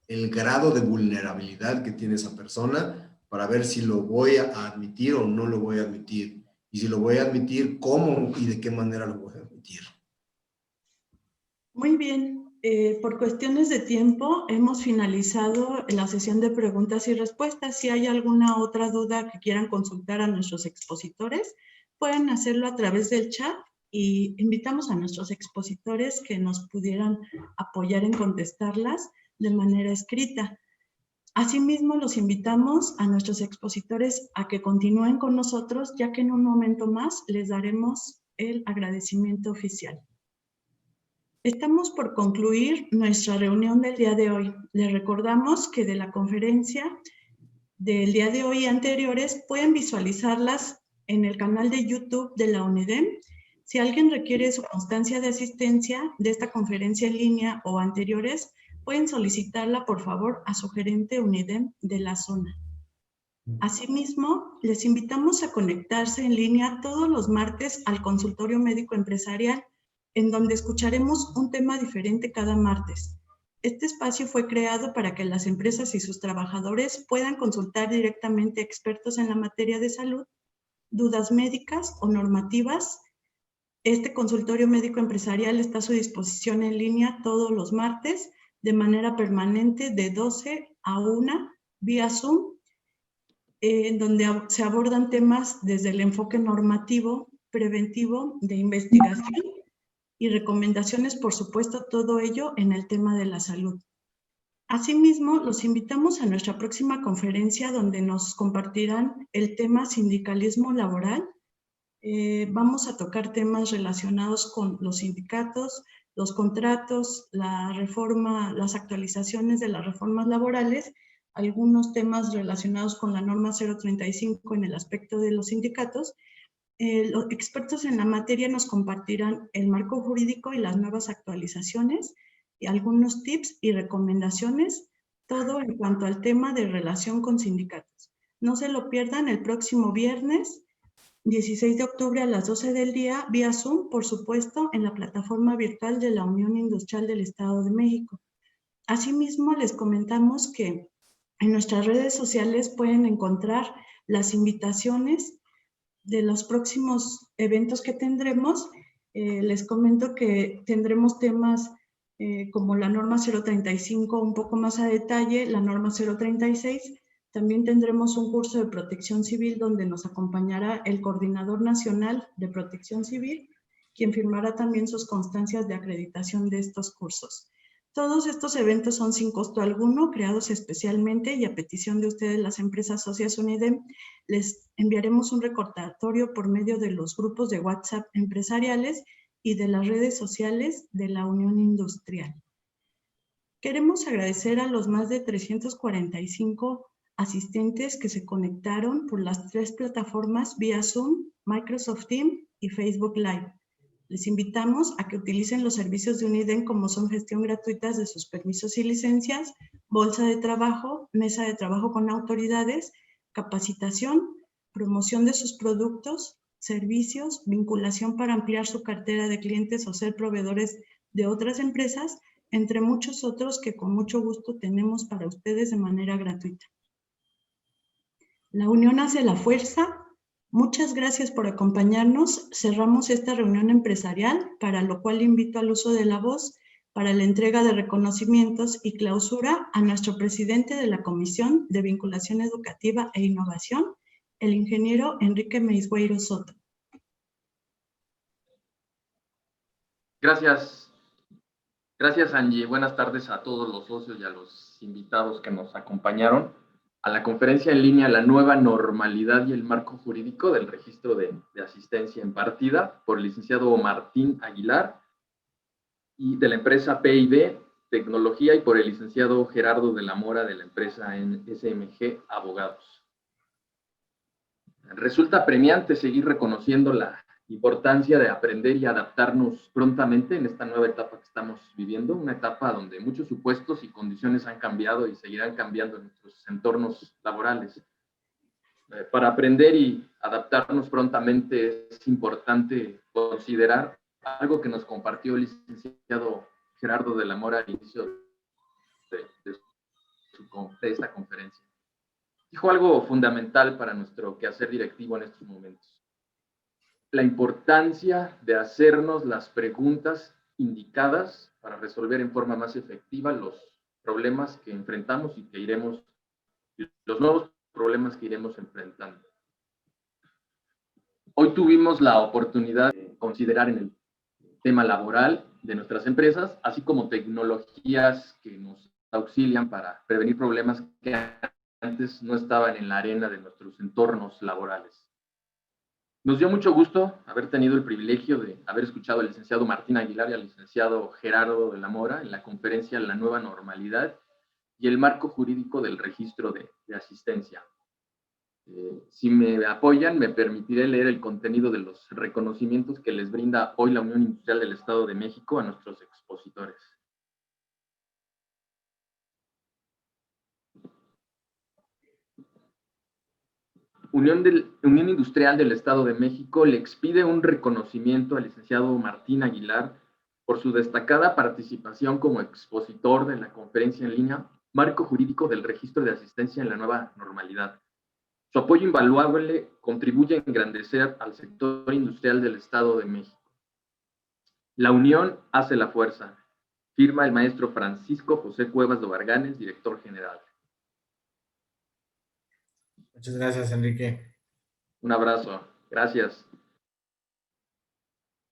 el grado de vulnerabilidad que tiene esa persona para ver si lo voy a admitir o no lo voy a admitir. Y si lo voy a admitir, ¿cómo y de qué manera lo voy a admitir? Muy bien. Por cuestiones de tiempo, hemos finalizado la sesión de preguntas y respuestas. Si hay alguna otra duda que quieran consultar a nuestros expositores, pueden hacerlo a través del chat y invitamos a nuestros expositores que nos pudieran apoyar en contestarlas de manera escrita. Asimismo, los invitamos a nuestros expositores a que continúen con nosotros, ya que en un momento más les daremos el agradecimiento oficial. Estamos por concluir nuestra reunión del día de hoy. Les recordamos que de la conferencia del día de hoy y anteriores pueden visualizarlas en el canal de YouTube de la UNEDEM. Si alguien requiere su constancia de asistencia de esta conferencia en línea o anteriores, pueden solicitarla, por favor, a su gerente UNEDEM de la zona. Asimismo, les invitamos a conectarse en línea todos los martes al consultorio médico empresarial, en donde escucharemos un tema diferente cada martes. Este espacio fue creado para que las empresas y sus trabajadores puedan consultar directamente a expertos en la materia de salud, dudas médicas o normativas. Este consultorio médico empresarial está a su disposición en línea todos los martes, de manera permanente de 12 a 1 vía Zoom, en donde se abordan temas desde el enfoque normativo, preventivo, de investigación y recomendaciones, por supuesto, todo ello en el tema de la salud. Asimismo, los invitamos a nuestra próxima conferencia donde nos compartirán el tema sindicalismo laboral. Vamos a tocar temas relacionados con los sindicatos, los contratos, la reforma, las actualizaciones de las reformas laborales, algunos temas relacionados con la norma 035 en el aspecto de los sindicatos. Los expertos en la materia nos compartirán el marco jurídico y las nuevas actualizaciones, y algunos tips y recomendaciones, todo en cuanto al tema de relación con sindicatos. No se lo pierdan el próximo viernes 16 de octubre a las 12 del día, vía Zoom, por supuesto, en la plataforma virtual de la Unión Industrial del Estado de México. Asimismo, les comentamos que en nuestras redes sociales pueden encontrar las invitaciones de los próximos eventos que tendremos. Les comento que tendremos temas como la norma 035 un poco más a detalle, la norma 036. También tendremos un curso de protección civil donde nos acompañará el Coordinador Nacional de Protección Civil, quien firmará también sus constancias de acreditación de estos cursos. Todos estos eventos son sin costo alguno, creados especialmente y a petición de ustedes, las empresas socias UNIDEM. Les enviaremos un recordatorio por medio de los grupos de WhatsApp empresariales y de las redes sociales de la Unión Industrial. Queremos agradecer a los más de 345 asistentes que se conectaron por las 3 plataformas vía Zoom, Microsoft Teams y Facebook Live. Les invitamos a que utilicen los servicios de UNIDEM como son gestión gratuitas de sus permisos y licencias, bolsa de trabajo, mesa de trabajo con autoridades, capacitación, promoción de sus productos, servicios, vinculación para ampliar su cartera de clientes o ser proveedores de otras empresas, entre muchos otros que con mucho gusto tenemos para ustedes de manera gratuita. La unión hace la fuerza. Muchas gracias por acompañarnos. Cerramos esta reunión empresarial, para lo cual invito al uso de la voz para la entrega de reconocimientos y clausura a nuestro presidente de la Comisión de Vinculación Educativa e Innovación, el ingeniero Enrique Meisgueiro Soto. Gracias. Gracias, Angie. Buenas tardes a todos los socios y a los invitados que nos acompañaron a la conferencia en línea La nueva normalidad y el marco jurídico del registro de asistencia impartida por el licenciado Martín Aguilar y de la empresa PIB Tecnología y por el licenciado Gerardo de la Mora de la empresa SMG Abogados. Resulta premiante seguir reconociendo la importancia de aprender y adaptarnos prontamente en esta nueva etapa que estamos viviendo, una etapa donde muchos supuestos y condiciones han cambiado y seguirán cambiando en nuestros entornos laborales. Para aprender y adaptarnos prontamente es importante considerar algo que nos compartió el licenciado Gerardo de la Mora al inicio de esta conferencia. Dijo algo fundamental para nuestro quehacer directivo en estos momentos: la importancia de hacernos las preguntas indicadas para resolver en forma más efectiva los problemas que enfrentamos y que iremos, los nuevos problemas que iremos enfrentando. Hoy tuvimos la oportunidad de considerar en el tema laboral de nuestras empresas, así como tecnologías que nos auxilian para prevenir problemas que antes no estaban en la arena de nuestros entornos laborales. Nos dio mucho gusto haber tenido el privilegio de haber escuchado al licenciado Martín Aguilar y al licenciado Gerardo de la Mora en la conferencia La nueva normalidad y el marco jurídico del registro de asistencia. Si me apoyan, me permitiré leer el contenido de los reconocimientos que les brinda hoy la Unión Industrial del Estado de México a nuestros expositores. Unión Industrial del Estado de México le expide un reconocimiento al licenciado Martín Aguilar por su destacada participación como expositor de la conferencia en línea Marco Jurídico del Registro de Asistencia en la Nueva Normalidad. Su apoyo invaluable contribuye a engrandecer al sector industrial del Estado de México. La unión hace la fuerza. Firma el maestro Francisco José Cuevas de Varganes, director general. Muchas gracias, Enrique. Un abrazo. Gracias.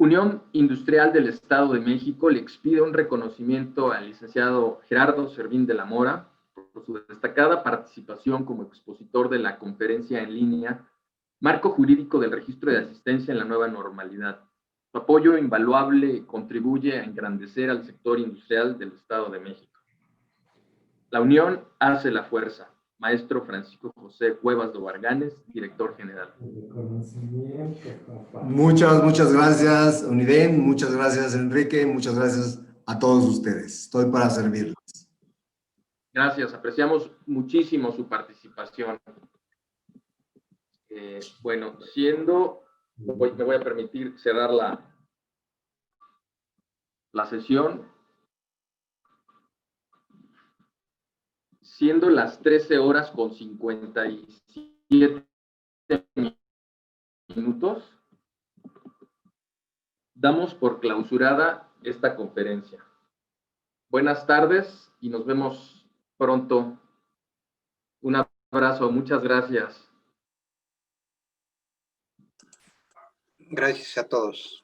Unión Industrial del Estado de México le expide un reconocimiento al licenciado Gerardo Servín de la Mora por su destacada participación como expositor de la conferencia en línea Marco Jurídico del Registro de Asistencia en la Nueva Normalidad. Su apoyo invaluable contribuye a engrandecer al sector industrial del Estado de México. La unión hace la fuerza. Maestro Francisco José Cuevas de Varganes, director general. Muchas gracias, Uniden. Muchas gracias, Enrique. Muchas gracias a todos ustedes. Estoy para servirles. Gracias, apreciamos muchísimo su participación. Bueno, me voy a permitir cerrar la sesión. Siendo las 13:57 minutos, damos por clausurada esta conferencia. Buenas tardes y nos vemos pronto. Un abrazo, muchas gracias. Gracias a todos.